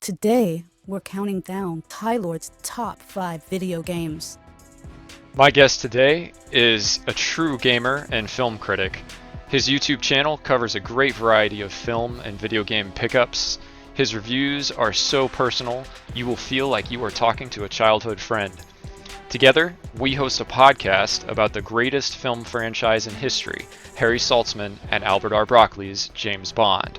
Today, we're counting down Tylord's top 5 video games. My guest today is a true gamer and film critic. His YouTube channel covers a great variety of film and video game pickups. His reviews are so personal, you will feel like you are talking to a childhood friend. Together, we host a podcast about the greatest film franchise in history, Harry Saltzman and Albert R. Broccoli's James Bond.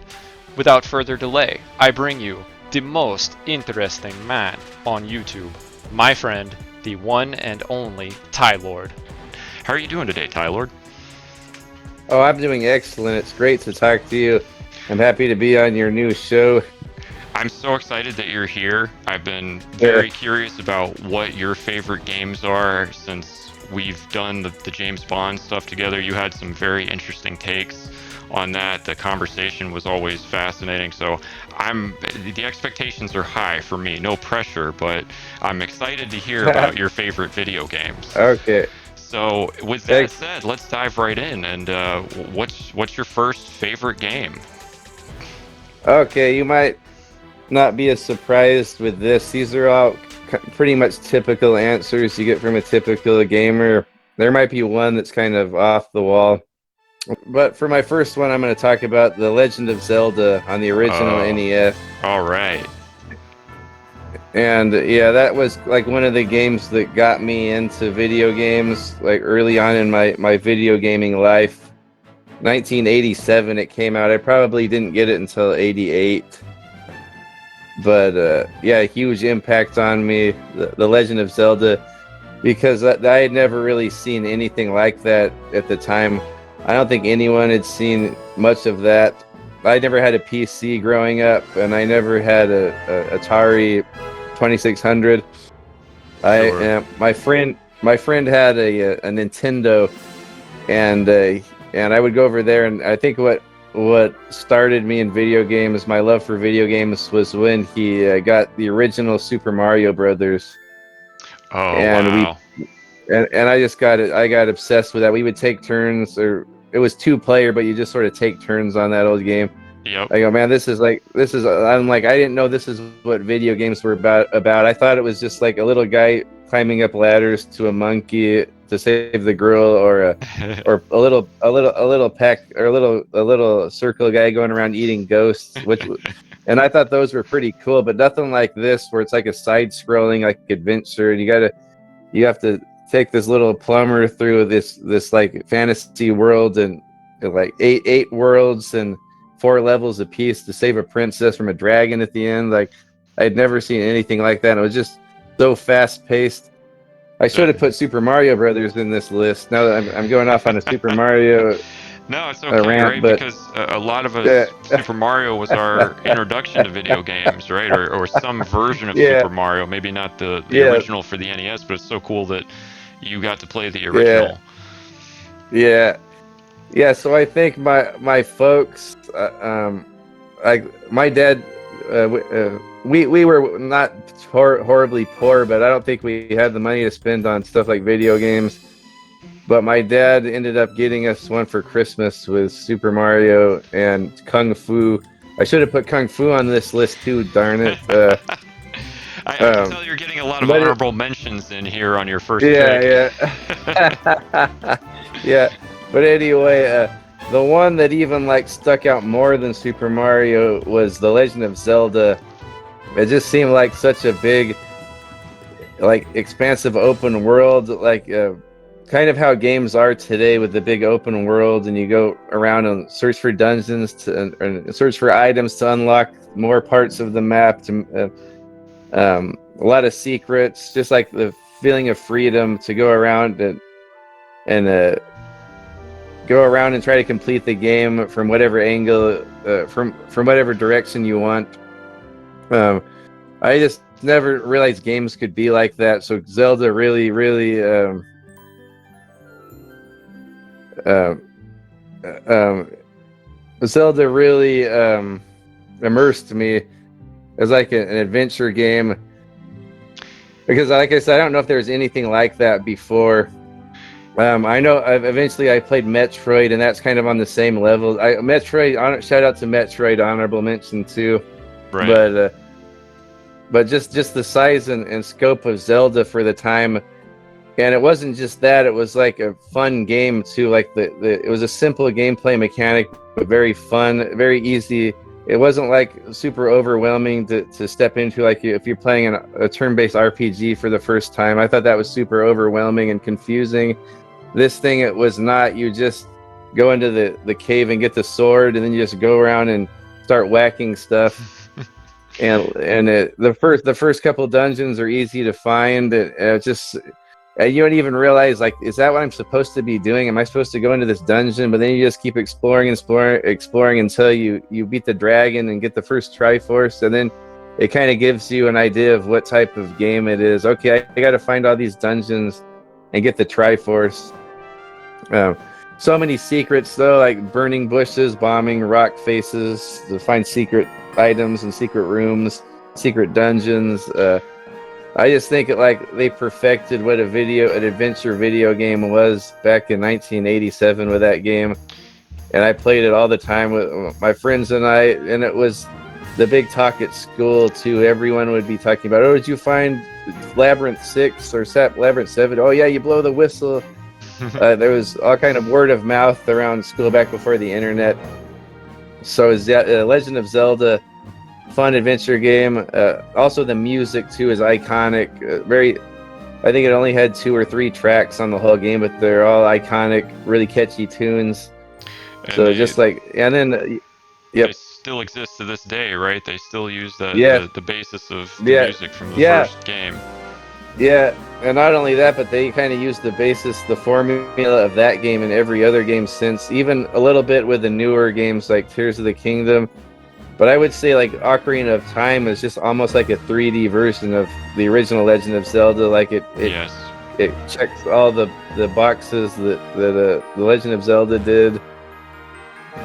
Without further delay, I bring you the most interesting man on YouTube, my friend, the one and only Tylord. How are you doing today, Tylord? Oh, I'm doing excellent. It's great to talk to you. I'm happy to be on your new show. I'm so excited that you're here. I've been very curious about what your favorite games are since we've done the James Bond stuff together. You had some very interesting takes on that. The conversation was always fascinating. So the expectations are high for me. No pressure, but I'm excited to hear about your favorite video games. Okay. So with that said, let's dive right in. And what's your first favorite game? Okay, you might not be as surprised with this. These are all pretty much typical answers you get from a typical gamer. There might be one that's kind of off the wall. But for my first one, I'm going to talk about The Legend of Zelda on the original NES. All right. And yeah, that was like one of the games that got me into video games, like early on in my video gaming life. 1987 it came out. I probably didn't get it until 88. But yeah, a huge impact on me, the Legend of Zelda, because I had never really seen anything like that at the time. I don't think anyone had seen much of that. I never had a PC growing up, and I never had a Atari 2600. Sure. My friend had a Nintendo, and I would go over there, and I think what started me in video games, my love for video games, was when he got the original Super Mario Brothers. Oh, and wow. And I just I got obsessed with that. We would take turns, or it was 2-player, but you just sort of take turns on that old game. Yep. I go, man, I'm like, I didn't know this is what video games were about. I thought it was just like a little guy climbing up ladders to a monkey to save the girl, or a little pack, or a little circle guy going around eating ghosts, and I thought those were pretty cool, but nothing like this where it's like a side-scrolling like adventure, and you have to take this little plumber through this like fantasy world, and like eight worlds and 4 levels apiece to save a princess from a dragon at the end. Like, I'd never seen anything like that. And it was just so fast paced. I should have put Super Mario Brothers in this list. Now that I'm going off on a Super Mario. No, it's okay, rant, right? but Because a lot of us, Super Mario was our introduction to video games, right? Or some version of Super Mario. Maybe not the original for the NES, but it's so cool that you got to play the original. Yeah. So I think my folks, my dad, we were not horribly poor, but I don't think we had the money to spend on stuff like video games. But my dad ended up getting us one for Christmas with Super Mario and Kung Fu. I should have put Kung Fu on this list too, darn it. I can tell you're getting a lot of honorable mentions in here on your first pick. Yeah. But anyway, the one that even like stuck out more than Super Mario was The Legend of Zelda. It just seemed like such a big, like, expansive open world, like kind of how games are today with the big open world, and you go around and search for dungeons and search for items to unlock more parts of the map. A lot of secrets, just like the feeling of freedom to go around and go around and try to complete the game from whatever angle, from whatever direction you want. I just never realized games could be like that. So Zelda really immersed me as like an adventure game, because like I said, I don't know if there was anything like that before. I know eventually I played Metroid, and that's kind of on the same level. Shout out to Metroid, honorable mention too. Right. But but just the size and scope of Zelda for the time. And it wasn't just that; it was like a fun game too. Like it was a simple gameplay mechanic, but very fun, very easy. It wasn't like super overwhelming to step into. Like if you're playing a turn-based RPG for the first time, I thought that was super overwhelming and confusing. This thing, it was not. You just go into the cave and get the sword, and then you just go around and start whacking stuff. The first couple dungeons are easy to find. You don't even realize, like, is that what I'm supposed to be doing? Am I supposed to go into this dungeon? But then you just keep exploring until you beat the dragon and get the first Triforce, and then it kind of gives you an idea of what type of game it is. Okay, I got to find all these dungeons and get the Triforce. So many secrets though, like burning bushes, bombing rock faces to find secret items and secret rooms, secret dungeons. I just think they perfected what an adventure video game was back in 1987 with that game, and I played it all the time with my friends and it was the big talk at school too. Everyone would be talking about, oh, did you find Labyrinth 6 or Labyrinth 7? Oh yeah, you blow the whistle. There was all kind of word of mouth around school back before the internet. So is Legend of Zelda. Fun adventure game. Also, the music too is iconic. I think it only had 2 or 3 tracks on the whole game, but they're all iconic, really catchy tunes. And So yep. They still exist to this day, right? They still use the basis of the music from the first game. Yeah, and not only that, but they kind of use the formula of that game in every other game since, even a little bit with the newer games like Tears of the Kingdom. But I would say like Ocarina of Time is just almost like a 3D version of the original Legend of Zelda. Like it checks all the boxes that the Legend of Zelda did.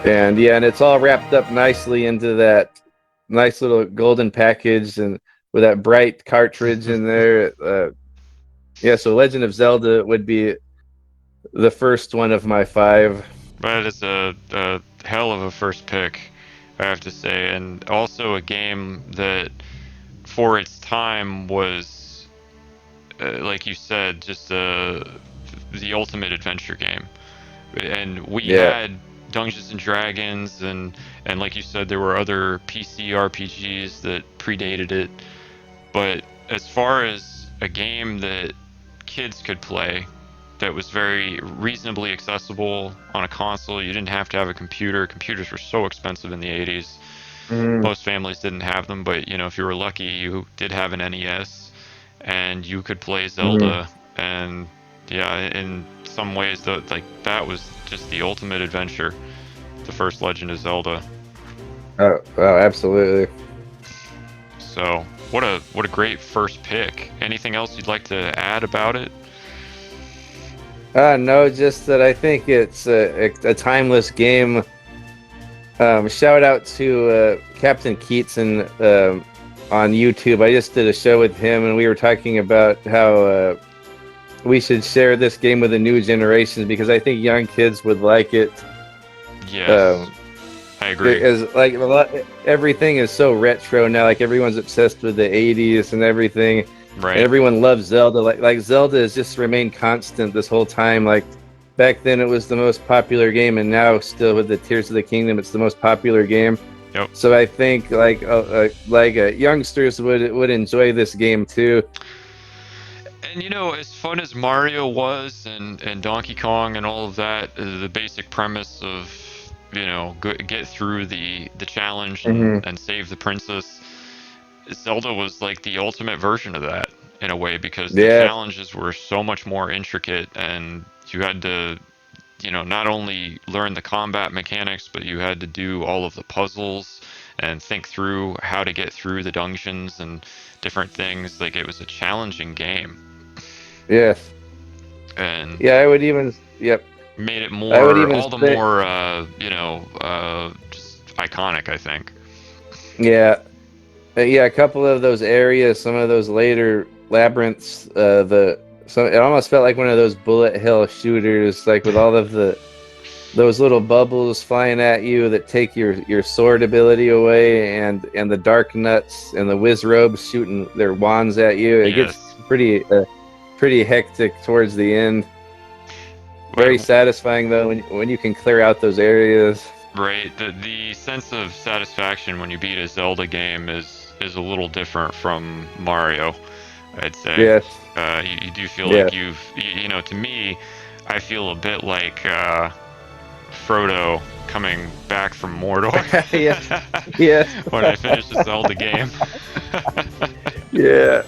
And it's all wrapped up nicely into that nice little golden package and with that bright cartridge in there. So Legend of Zelda would be the first one of my 5. But it's a hell of a first pick, I have to say, and also a game that for its time was, like you said, just the ultimate adventure game. And we had Dungeons and Dragons, and like you said, there were other PC RPGs that predated it. But as far as a game that kids could play, that was very reasonably accessible on a console, you didn't have to have a computer. Computers were so expensive in the 80s. Most families didn't have them, but if you were lucky, you did have an NES, and you could play Zelda. And in some ways, that was just the ultimate adventure, the first Legend of Zelda. Oh, absolutely. So what a great first pick. Anything else you'd like to add about it? No, just that I think it's a timeless game. Shout out to Captain Keatson on YouTube. I just did a show with him, and we were talking about how we should share this game with the new generations because I think young kids would like it. Yes, I agree. Because everything is so retro now. Like everyone's obsessed with the 80s and everything. Right. And everyone loves Zelda. Like Zelda has just remained constant this whole time. Like back then, it was the most popular game, and now still with the Tears of the Kingdom, it's the most popular game. Yep. So I think youngsters would enjoy this game too. And as fun as Mario was, and Donkey Kong and all of that, the basic premise of get through the challenge and save the princess. Zelda was like the ultimate version of that in a way, because the challenges were so much more intricate, and you had to not only learn the combat mechanics, but you had to do all of the puzzles and think through how to get through the dungeons and different things. Like, it was a challenging game. Yes. And I would even made it more more just iconic, I think. A couple of those areas, some of those later labyrinths, it almost felt like one of those bullet hell shooters, like with all of the those little bubbles flying at you that take your sword ability away, and the dark nuts and the whiz robes shooting their wands at you. It gets Yes. pretty hectic towards the end. Very Right. satisfying though when you can clear out those areas. Right. The sense of satisfaction when you beat a Zelda game is a little different from Mario, I'd say. Yes. You do feel Yeah. like you know, to me, I feel a bit like Frodo coming back from Mordor. Yes. Yes. When I finish a Zelda game. Yeah.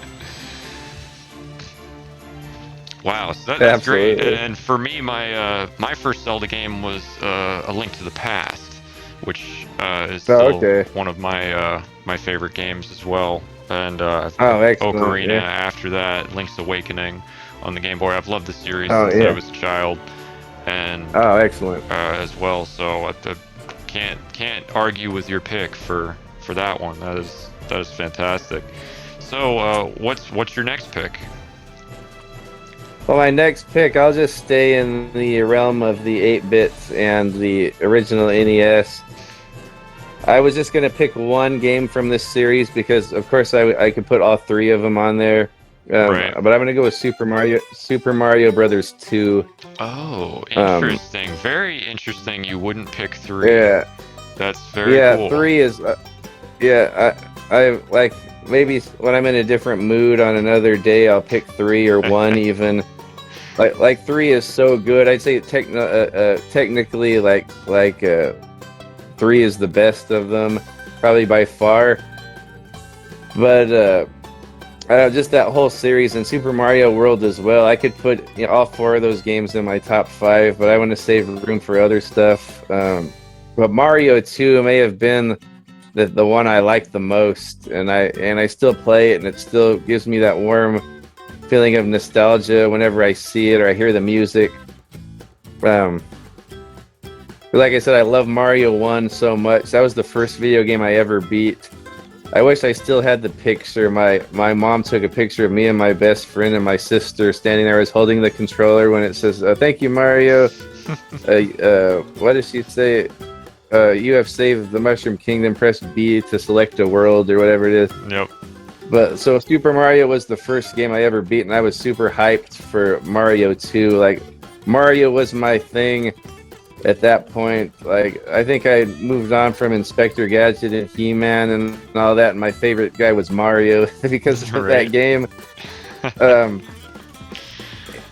Wow, so that's great. Absolutely. And for me, my first Zelda game was A Link to the Past, which is Oh, still okay. one of my favorite games as well. And Oh, excellent. Ocarina Yeah. after that, Link's Awakening on the Game Boy. I've loved the series Oh, since I yeah. was a child, and Oh, excellent. as well. So I can't argue with your pick for that one. That is fantastic. So what's your next pick? Well, my next pick, I'll just stay in the realm of the 8-bits and the original NES. I was just going to pick one game from this series because, of course, I could put all three of them on there. Right. But I'm going to go with Super Mario Brothers 2. Oh, interesting. Very interesting. You wouldn't pick 3. Yeah. That's very cool. 3 is... I like... Maybe when I'm in a different mood on another day, I'll pick 3 or 1 even. Like 3 is so good. I'd say technically like 3 is the best of them, probably by far. But just that whole series and Super Mario World as well. I could put all 4 of those games in my top 5, but I want to save room for other stuff. But Mario 2 may have been the one I like the most, and I still play it, and it still gives me that warm feeling of nostalgia whenever I see it or I hear the music. Like I said, I love Mario 1 so much. That was the first video game I ever beat. I wish I still had the picture. My mom took a picture of me and my best friend and my sister standing there. I was holding the controller when it says, "Thank you, Mario." What does she say? You have saved the Mushroom Kingdom. Press B to select a world or whatever it is. Yep. But so Super Mario was the first game I ever beat, and I was super hyped for Mario 2. Like, Mario was my thing at that point. Like, I think I moved on from Inspector Gadget and He-Man and all that, and my favorite guy was Mario because of that game.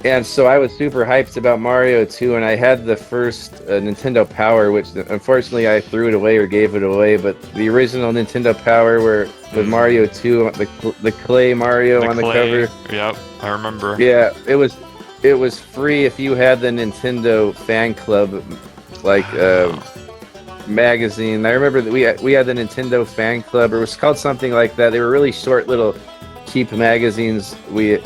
And so I was super hyped about Mario 2, and I had the first Nintendo Power, which unfortunately I threw it away or gave it away, but the original Nintendo Power with Mario 2, the clay Mario on the cover. Yep, I remember. Yeah, it was free if you had the Nintendo fan club magazine. I remember that we had the Nintendo fan club, or it was called something like that. They were really short little cheap magazines we'd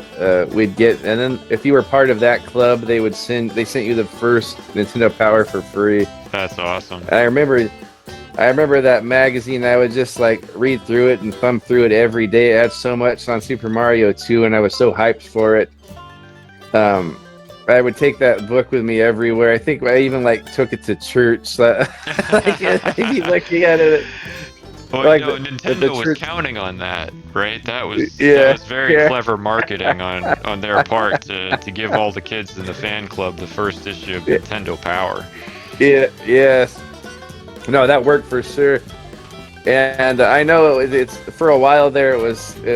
get, and then if you were part of that club, they sent you the first Nintendo Power for free. That's awesome. And I remember that magazine. I would just like read through it and thumb through it every day. It had so much on Super Mario 2, and I was so hyped for it. I would take that book with me everywhere. I think I even took it to church. I'd be looking at it. Well, Nintendo was counting on that, right? That was very clever marketing on their part to give all the kids in the fan club the first issue of Nintendo Power. Yeah, yes. No, that worked for sure. And I know it's for a while there it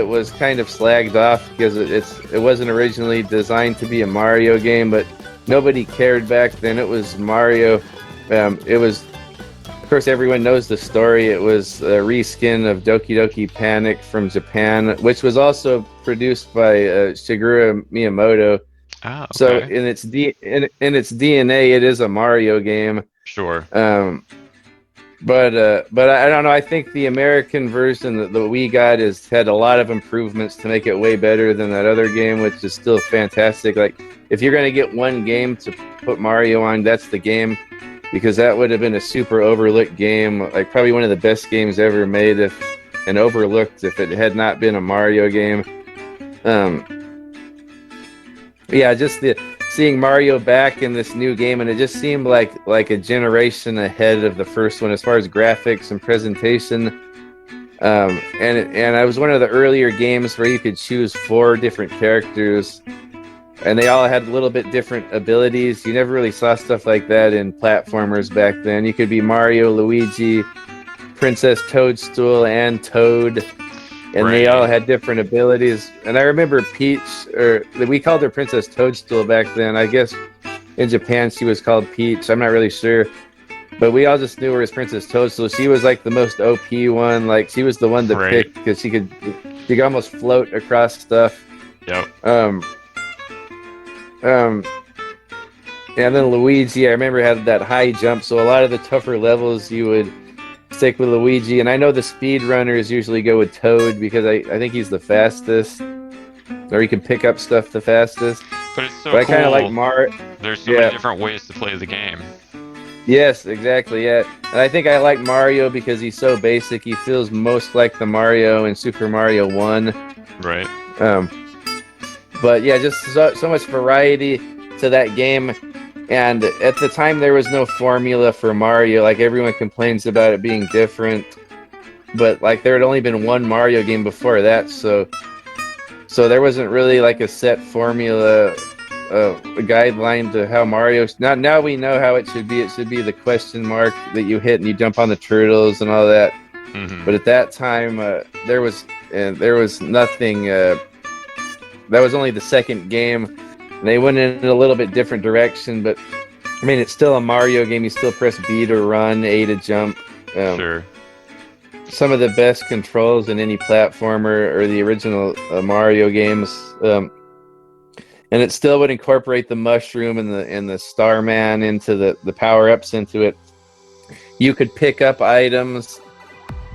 was kind of slagged off because it wasn't originally designed to be a Mario game, but nobody cared back then. It was Mario. It was. Of course, everyone knows the story. It was a reskin of Doki Doki Panic from Japan, which was also produced by Shigeru Miyamoto. Oh, okay. So in its DNA, it is a Mario game. Sure. But I don't know. I think the American version that we got had a lot of improvements to make it way better than that other game, which is still fantastic. Like, if you're gonna get one game to put Mario on, that's the game. Because that would have been a super overlooked game, like probably one of the best games ever made, and overlooked if it had not been a Mario game. Yeah, just seeing Mario back in this new game, and it just seemed like a generation ahead of the first one as far as graphics and presentation. And I was one of the earlier games where you could choose 4 different characters, and they all had a little bit different abilities. You never really saw stuff like that in platformers back then. You could be Mario, Luigi, Princess Toadstool, and Toad, and they all had different abilities. And I remember Peach, or we called her Princess Toadstool back then. I guess in Japan she was called Peach. I'm not really sure. But we all just knew her as Princess Toadstool. She was like the most OP one. Like, she was the one to pick because she could almost float across stuff. Yep. And then Luigi, I remember, had that high jump, so a lot of the tougher levels you would stick with Luigi. And I know the speedrunners usually go with Toad because I think he's the fastest, or he can pick up stuff the fastest. But it's so cool. I kind of like There's so many different ways to play the game. Yes, exactly, yeah. And I think I like Mario because he's so basic. He feels most like the Mario in Super Mario 1. Right. But yeah, just so much variety to that game. And at the time, there was no formula for Mario. Like, everyone complains about it being different. But, like, there had only been one Mario game before that, so there wasn't really, like, a set formula, a guideline to how Mario... Now we know how it should be. It should be the question mark that you hit and you jump on the turtles and all that. Mm-hmm. But at that time, there was nothing... that was only the second game. They went in a little bit different direction, but I mean, it's still a Mario game. You still press B to run, A to jump. Sure. Some of the best controls in any platformer are the original Mario games, and it still would incorporate the mushroom and the Starman into the power ups into it. You could pick up items,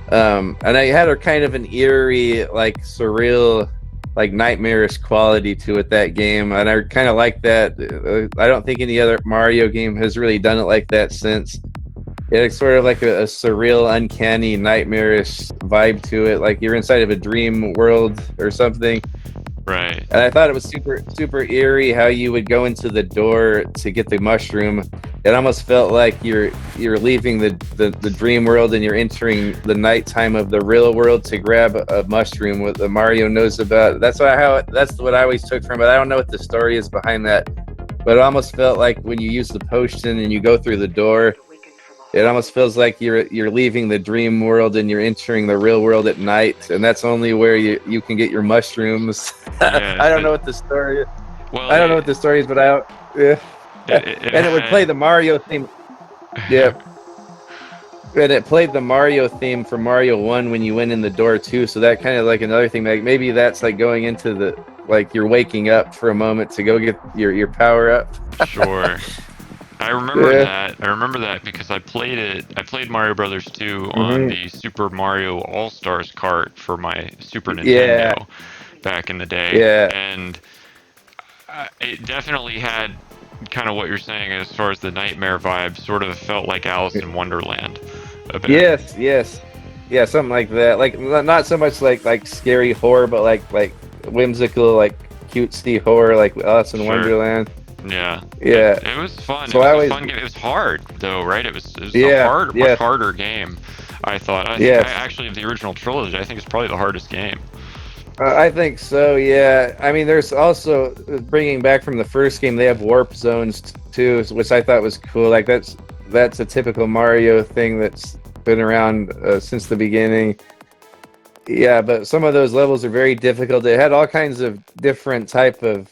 and I had a kind of an eerie, like, surreal, like, nightmarish quality to it, that game, and I kind of like that. I don't think any other Mario game has really done it like that since. It's sort of like a surreal, uncanny, nightmarish vibe to it, like you're inside of a dream world or something. Right. And I thought it was super eerie how you would go into the door to get the mushroom. It almost felt like you're leaving the dream world and you're entering the nighttime of the real world to grab a mushroom what the Mario knows about. That's what I always took from it. I don't know what the story is behind that, but it almost felt like when you use the potion and you go through the door, it almost feels like you're leaving the dream world and you're entering the real world at night, and that's only where you can get your mushrooms. Yeah, I don't know what the story is. Well, I don't know what the story is, but and it would play the Mario theme. Yeah. And it played the Mario theme from Mario 1 when you went in the door too, so that kind of like another thing, like maybe that's like going into the, like, you're waking up for a moment to go get your power up. Sure. I remember that because I played Mario Brothers 2 on the Super Mario All-Stars cart for my Super Nintendo back in the day. Yeah. And it definitely had kind of what you're saying as far as the nightmare vibe. Sort of felt like Alice in Wonderland a bit. Yes. Yeah, something like that. Like, not so much like scary horror, but like whimsical, like cutesy horror, like Alice in Wonderland. Yeah. It was fun. So it was a fun game. It was hard though, right? It was a much harder game, I thought. Actually, of the original trilogy, I think it's probably the hardest game. I think so, yeah. I mean, there's also, bringing back from the first game, they have warp zones too, which I thought was cool. Like, that's a typical Mario thing that's been around since the beginning. Yeah, but some of those levels are very difficult. They had all kinds of different type of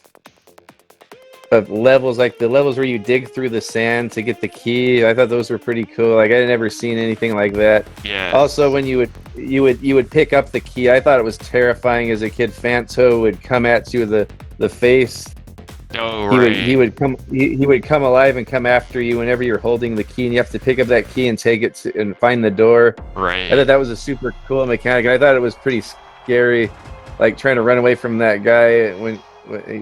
levels, like the levels where you dig through the sand to get the key. I thought those were pretty cool. Like, I had never seen anything like that. Yeah. Also, when you would pick up the key, I thought it was terrifying as a kid. Phanto would come at you the face. Oh, right. He would come alive and come after you whenever you're holding the key, and you have to pick up that key and take it and find the door. Right. I thought that was a super cool mechanic. I thought it was pretty scary, like trying to run away from that guy.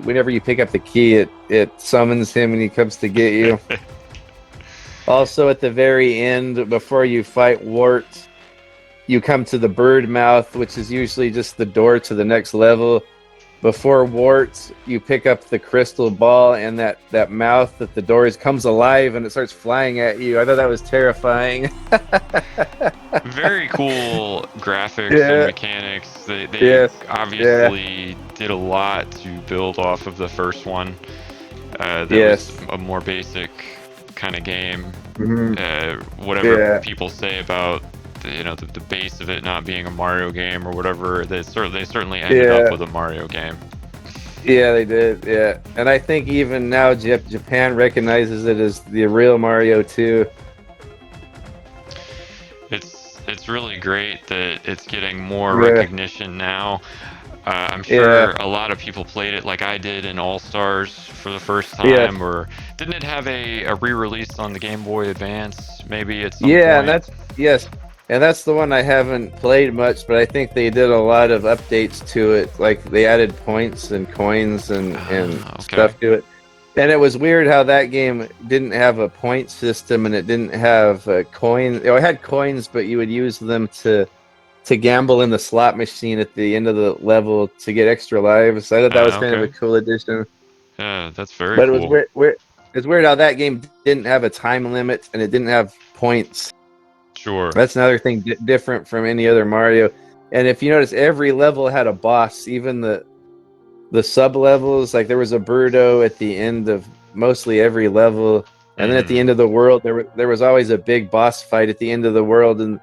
Whenever you pick up the key, it summons him and he comes to get you. Also, at the very end, before you fight Wart, you come to the bird mouth, which is usually just the door to the next level. before warts, you pick up the crystal ball, and that mouth that the door is comes alive and it starts flying at you. I thought that was terrifying. Very cool graphics and Yeah. mechanics. They Yes. obviously did a lot to build off of the first one. That Yes. was a more basic kind of game. Mm-hmm. Whatever Yeah. people say about the base of it not being a Mario game or whatever, they certainly ended up Yeah. with a Mario game. Yeah, they did. Yeah, and I think even now Japan recognizes it as the real Mario too. It's really great that it's getting more Yeah. recognition now. I'm sure Yeah. a lot of people played it like I did in All Stars for the first Yeah. time, or didn't it have a re-release on the Game Boy Advance maybe at some Yeah, point? and that's the one I haven't played much, but I think they did a lot of updates to it. Like they added points and coins and Okay. stuff to it. And it was weird how that game didn't have a point system, and it didn't have coins. It had coins, but you would use them to gamble in the slot machine at the end of the level to get extra lives. I thought that was kind of a Okay. cool addition. Yeah, that's very But it was cool. it's weird how that game didn't have a time limit and it didn't have points. Sure. That's another thing different from any other Mario. And if you notice, every level had a boss, even the sub levels. Like there was a Birdo at the end of mostly every level, and then at the end of the world, there was always a big boss fight at the end of the world, and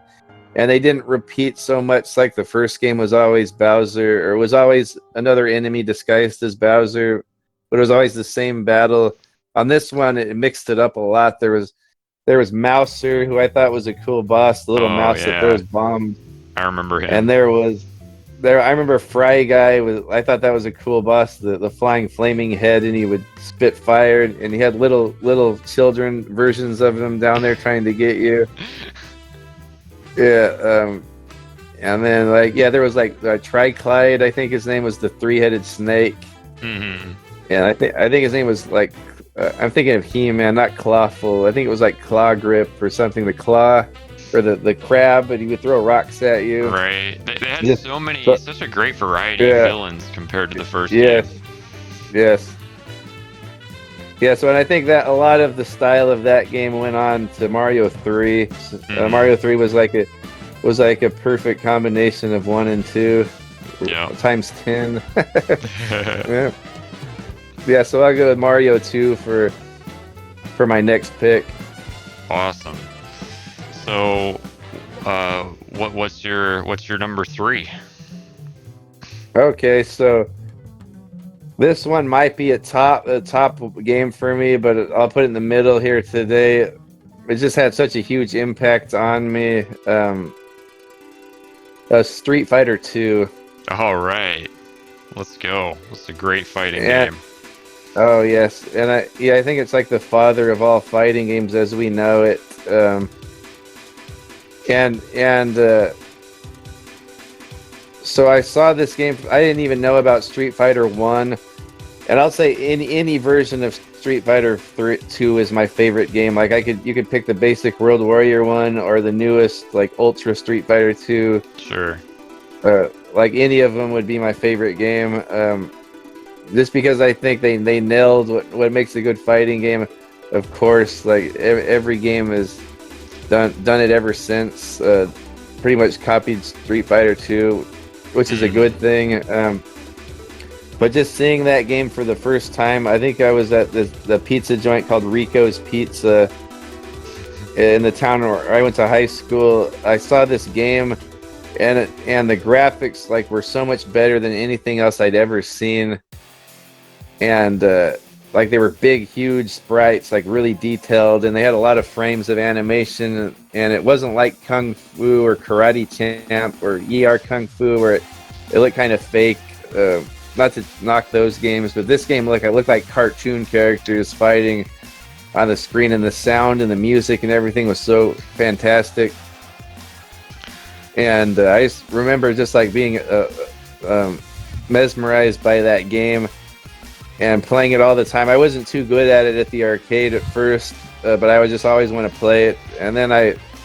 they didn't repeat so much. Like the first game was always Bowser, or it was always another enemy disguised as Bowser, but it was always the same battle. On this one, it mixed it up a lot. There was Mouser, who I thought was a cool boss, the little Oh, mouse that yeah. throws bombs. I remember him. And I remember Fry Guy I thought that was a cool boss, the flying flaming head, and he would spit fire, and he had little children versions of him down there trying to get you. Yeah, and then there was Triclyde, I think his name was, the three-headed snake. Mm-hmm. And I think his name was I'm thinking of He-Man, not Clawful. I think it was like Claw Grip or something. The claw, or the crab, but he would throw rocks at you. Right. They had Yes. such a great variety of villains compared to the first Yes. game. Yes. Yeah, so and I think that a lot of the style of that game went on to Mario 3. Mario 3 was like a perfect combination of 1 and 2. Yeah. Times 10. Yeah. Yeah, so I'll go with Mario 2 for my next pick. Awesome. So, what's your number 3? Okay, so this one might be a top game for me, but I'll put it in the middle here today. It just had such a huge impact on me. Street Fighter 2. All right, let's go. It's a great fighting game. Oh yes, and I think it's like the father of all fighting games as we know it. So I saw this game. I didn't even know about Street Fighter 1, and I'll say any version of Street Fighter 2 is my favorite game. Like you could pick the basic World Warrior 1 or the newest like Ultra Street Fighter 2. Sure. Like any of them would be my favorite game. Just because I think they nailed what makes a good fighting game. Of course, like every game has done it ever since. Pretty much copied Street Fighter 2, which is a good thing. But just seeing that game for the first time, I think I was at the pizza joint called Rico's Pizza in the town where I went to high school. I saw this game, and the graphics were so much better than anything else I'd ever seen. And they were big, huge sprites, really detailed, and they had a lot of frames of animation. And it wasn't like Kung Fu or Karate Champ or ER Kung Fu, where it looked kind of fake. Not to knock those games, but this game looked like cartoon characters fighting on the screen, and the sound and the music and everything was so fantastic. And I just remember just being mesmerized by that game and playing it all the time. I wasn't too good at it at the arcade at first, but I would just always want to play it. And then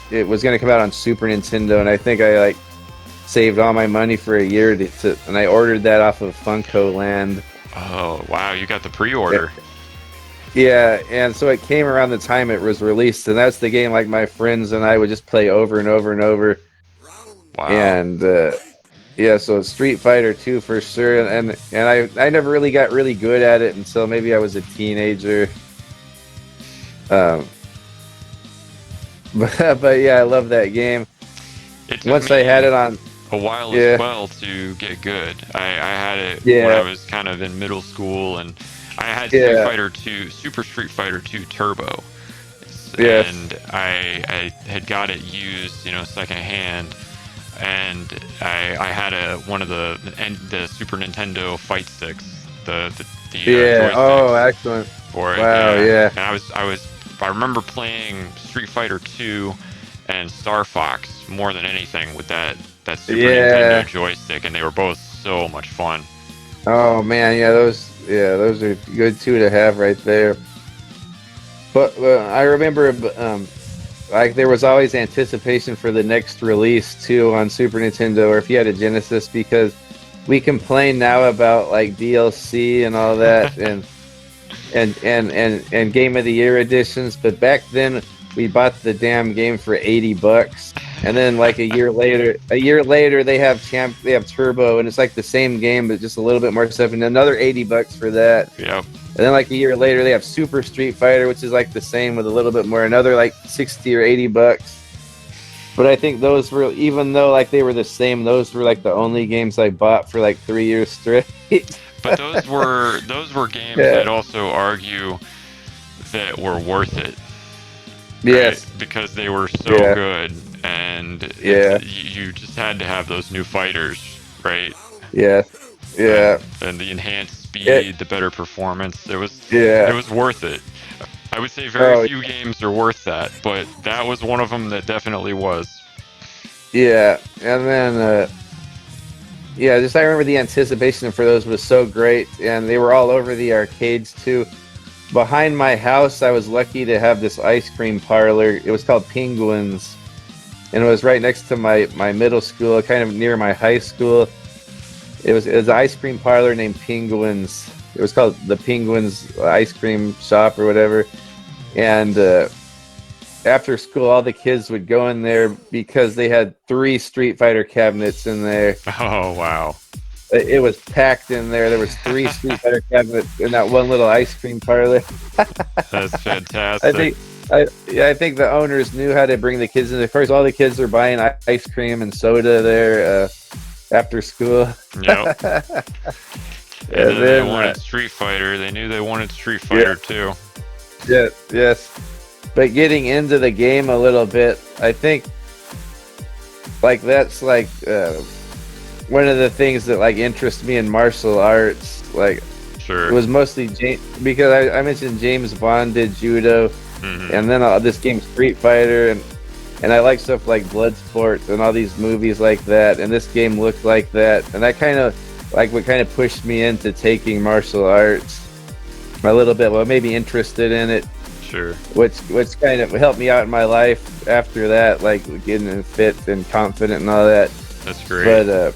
it was going to come out on Super Nintendo, and I think I saved all my money for a year and I ordered that off of Funko Land. Oh wow, you got the pre-order. Yeah, and so it came around the time it was released, and that's the game like my friends and I would just play over and over and over. Wow. And yeah, so Street Fighter 2 for sure, and I never really got really good at it until maybe I was a teenager. But yeah, I love that game. Once I had it on a while as well to get good. I had it when I was kind of in middle school, and I had Street Fighter 2, Super Street Fighter 2 Turbo. And I had got it used, you know, secondhand, and I had one of the Super Nintendo fight sticks, the joysticks oh, excellent. For it. Wow, yeah. And I remember playing Street Fighter 2 and Star Fox more than anything with that Super Nintendo joystick, and they were both so much fun. Oh man, those are good too to have right there. But I remember like there was always anticipation for the next release too on Super Nintendo, or if you had a Genesis, because we complain now about like DLC and all that and Game of the Year editions, but back then we bought the damn game for $80, and then like a year later they have Turbo, and it's like the same game but just a little bit more stuff, and another $80 for that. Yep. And then like a year later they have Super Street Fighter, which is like the same with a little bit more, another like $60 or $80. But I think those were, even though like they were the same, those were like the only games I bought for like 3 years straight. But those were games that also argue that were worth it. Yes, right? Because they were so good, and you just had to have those new fighters, right? Yeah. And the enhanced speed, the better performance. It was worth it. I would say very few games are worth that, but that was one of them that definitely was. Yeah, and then just I remember the anticipation for those was so great, and they were all over the arcades too. Behind my house, I was lucky to have this ice cream parlor. It was called Penguins, and it was right next to my middle school, kind of near my high school. It was an ice cream parlor named Penguins. It was called the Penguins Ice Cream Shop or whatever. And after school, all the kids would go in there because they had 3 Street Fighter cabinets in there. Oh, wow. It was packed in there. There was 3 Street Fighter cabinets in that one little ice cream parlor. That's fantastic. I think the owners knew how to bring the kids in there. First, all the kids were buying ice cream and soda there after school. Yep. And then they wanted Street Fighter. They knew they wanted Street Fighter too. Yes. But getting into the game a little bit, I think like that's like one of the things that like interests me in martial arts. Like, it was mostly because I mentioned James Bond did judo, and then this game Street Fighter, and I like stuff like Bloodsport and all these movies like that, and this game looked like that, and that kind of like what kind of pushed me into taking martial arts a little bit. Well, maybe interested in it. Sure. Which kind of helped me out in my life after that, like getting fit and confident and all that. That's great.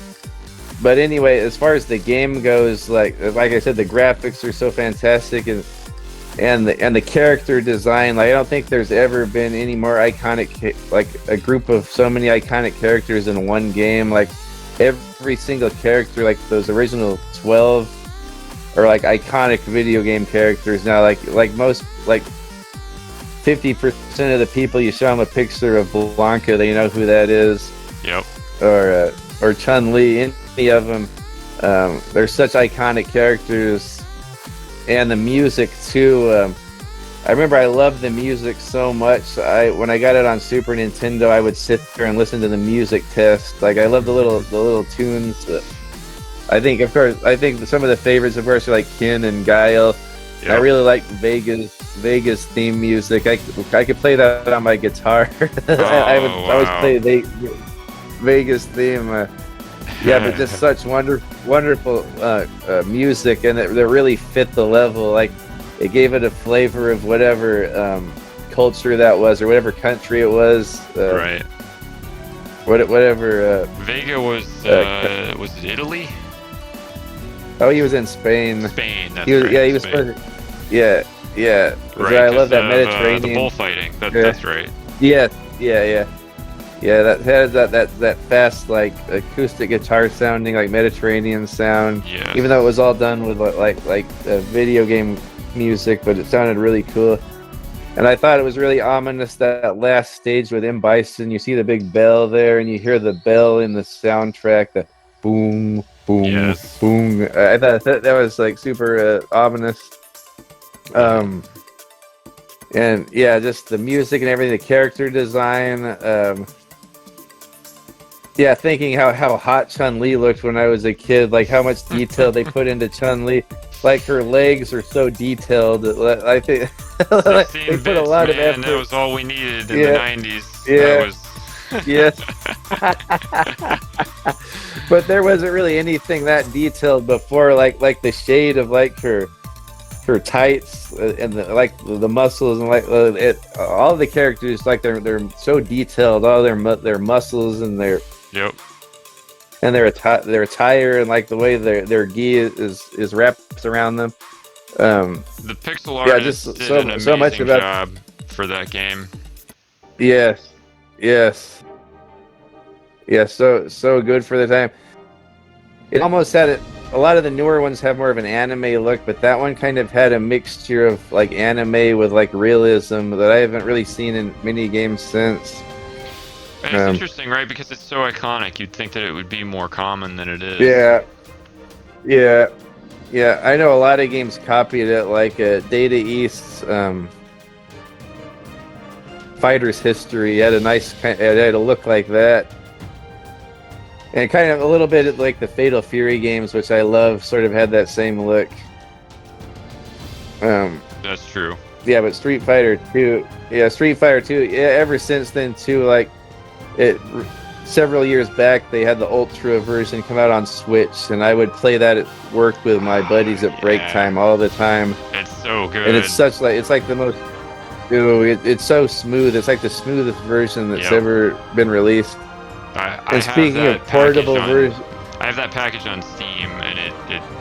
But anyway, as far as the game goes, like I said, the graphics are so fantastic, and the character design. Like I don't think there's ever been any more iconic, like a group of so many iconic characters in one game. Like every single character, like those original 12, are like iconic video game characters now. Like most, like 50% of the people you show them a picture of Blanka, they know who that is. Yep. Or Chun-Li, any of them. They're such iconic characters, and the music too. I remember I loved the music so much. When I got it on Super Nintendo, I would sit there and listen to the music test. Like I love the little tunes. I think some of the favorites, of course, are like Ken and Guile. Yep. I really like Vegas theme music. I could play that on my guitar. I would always play Vegas theme. But just such wonderful music, and it really fit the level. Like it gave it a flavor of whatever culture that was, or whatever country it was. Right. whatever. Vega was it Italy? Oh, he was in Spain. Spain. That's He was, right. yeah, he was. Spain. Yeah, yeah. Right. I love that The Mediterranean. bullfighting. That's right. Yeah, yeah. That has that fast like acoustic guitar sounding like Mediterranean sound. Yeah. Even though it was all done with like video game music, but it sounded really cool. And I thought it was really ominous that last stage with MR.BISON. You see the big bell there, and you hear the bell in the soundtrack. The boom, boom, Yes. boom. I thought that was like super ominous. And yeah, just the music and everything, the character design. Yeah, thinking how hot Chun-Li looked when I was a kid, like how much detail they put into Chun-Li. Like her legs are so detailed. I think they put a lot of effort. That was all we needed in the 90s. Yeah. That was... Yes. But there wasn't really anything that detailed before, like the shade of like her tights and the muscles and all the characters, like they're so detailed. All their muscles and their and their attire and like the way their gi is wrapped around them. The pixel artist did an amazing job for that game. Yes. So good for the time. It almost had it. A lot of the newer ones have more of an anime look, but that one kind of had a mixture of like anime with like realism that I haven't really seen in many games since. And it's interesting, right? Because it's so iconic, you'd think that it would be more common than it is. Yeah. I know a lot of games copied it, like Data East's Fighter's History. It had it had a look like that. And kind of a little bit like the Fatal Fury games, which I love, sort of had that same look. That's true. Yeah, but Street Fighter 2, ever since then too, like several years back, they had the Ultra version come out on Switch, and I would play that at work with my buddies at break time all the time. It's so good. And it's like the most, it's so smooth. It's like the smoothest version that's ever been released. I speaking of portable version, I have that package on Steam, and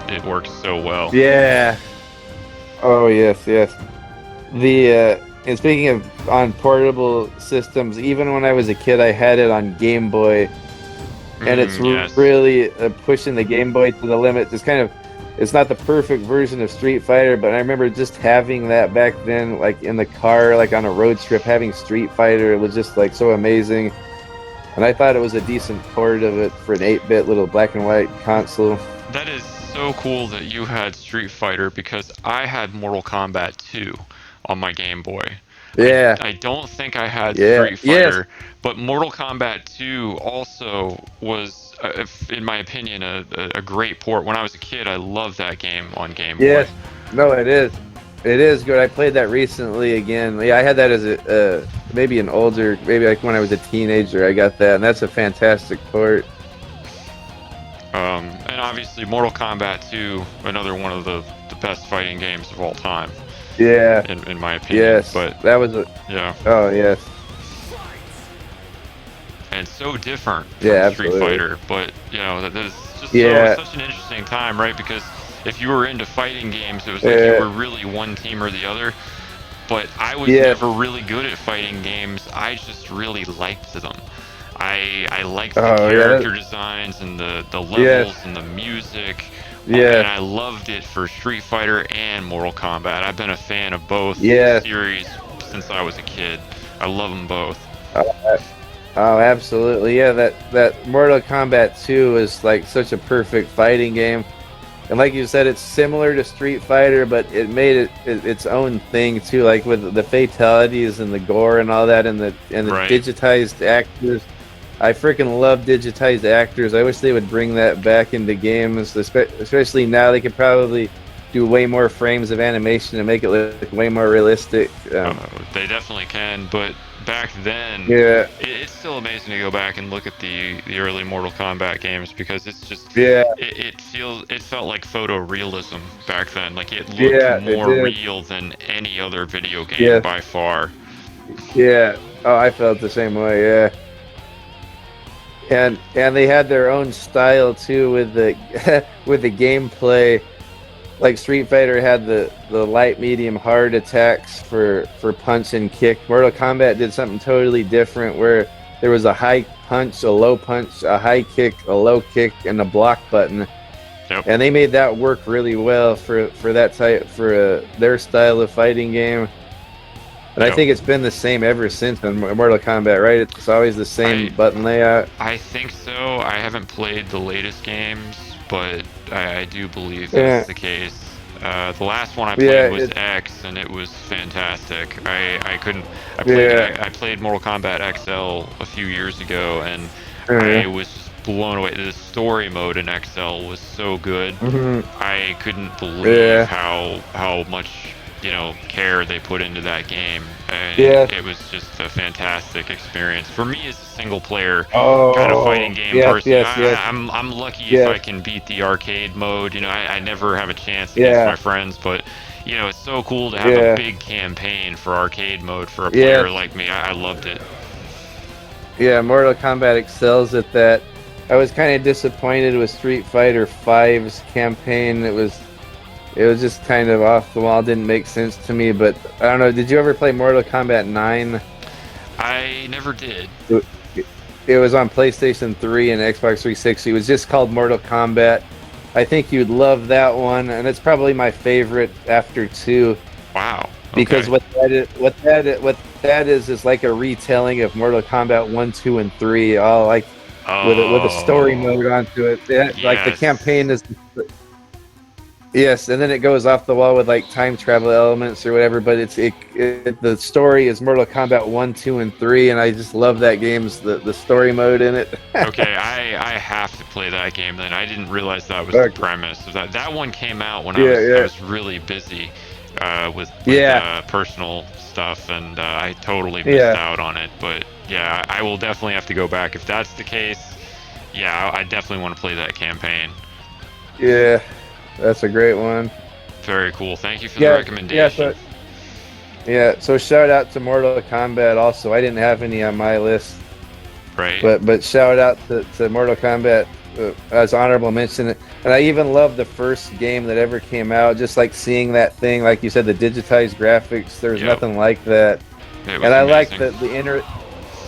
it works so well. Yeah. Oh yes. And speaking of on portable systems, even when I was a kid, I had it on Game Boy, and it's really pushing the Game Boy to the limit. It's not the perfect version of Street Fighter, but I remember just having that back then, like in the car, like on a road trip, having Street Fighter. It was just like so amazing. And I thought it was a decent port of it for an 8-bit little black and white console. That is so cool that you had Street Fighter, because I had Mortal Kombat 2 on my Game Boy. Yeah. I don't think I had Street Fighter, but Mortal Kombat 2 also was, in my opinion, a great port. When I was a kid, I loved that game on Game Boy. Yes. No, it is. It is good. I played that recently again. Yeah, I had that as maybe like when I was a teenager. I got that, and that's a fantastic port. And obviously, Mortal Kombat 2, another one of the best fighting games of all time. Yeah. In my opinion. Yes. But that was Oh yes. And so different from Street Fighter, but that is just such an interesting time, right? Because if you were into fighting games, it was like you were really one team or the other. But I was never really good at fighting games. I just really liked them. I liked the character designs and the levels and the music. And I loved it for Street Fighter and Mortal Kombat. I've been a fan of both series since I was a kid. I love them both. Oh, absolutely. Yeah, that Mortal Kombat 2 is like such a perfect fighting game. And like you said, it's similar to Street Fighter, but it made it its own thing too, like with the fatalities and the gore and all that, and the digitized actors. I freaking love digitized actors. I wish they would bring that back into games, especially now. They could probably do way more frames of animation and make it look way more realistic. They definitely can, but back then, it's still amazing to go back and look at the early Mortal Kombat games, because it's just it felt like photorealism back then. Like it looked more real than any other video game by far. Yeah. Oh, I felt the same way. Yeah. and they had their own style too with the with the gameplay. Like Street Fighter had the light, medium, hard attacks for punch and kick. Mortal Kombat did something totally different where there was a high punch, a low punch, a high kick, a low kick, and a block button. Yep. And they made that work really well for that type for their style of fighting game. And I think it's been the same ever since in Mortal Kombat, right? It's always the same button layout. I think so. I haven't played the latest games, but I do believe that's the case. The last one I played was X, and it was fantastic. I played Mortal Kombat XL a few years ago, and I was just blown away. The story mode in XL was so good. I couldn't believe how much care they put into that game. And it was just a fantastic experience for me as a single player kind of fighting game person. I'm lucky if I can beat the arcade mode. I never have a chance against my friends, but it's so cool to have a big campaign for arcade mode for a player like me. I loved it. Yeah, Mortal Kombat excels at that. I was kind of disappointed with Street Fighter V's campaign. It was just kind of off the wall, didn't make sense to me, but I don't know, did you ever play Mortal Kombat 9? I never did. It was on PlayStation 3 and Xbox 360. It was just called Mortal Kombat. I think you'd love that one, and it's probably my favorite after 2. Wow. Okay. Because what that is like a retelling of Mortal Kombat 1, 2, and 3, all like with a story mode onto it. Like the campaign is. Yes, and then it goes off the wall with like time travel elements or whatever, but the story is Mortal Kombat 1, 2, and 3, and I just love that game's the story mode in it. Okay, I have to play that game then. I didn't realize that was the premise. That one came out when I was really busy with personal stuff, and I totally missed out on it. But yeah, I will definitely have to go back. If that's the case, I definitely want to play that campaign. Yeah. That's a great one. Very cool. Thank you for the recommendation. So shout out to Mortal Kombat also. I didn't have any on my list. Right. But shout out to Mortal Kombat as honorable mention. And I even love the first game that ever came out. Just like seeing that thing, like you said, the digitized graphics. There's nothing like that. And I like the inner.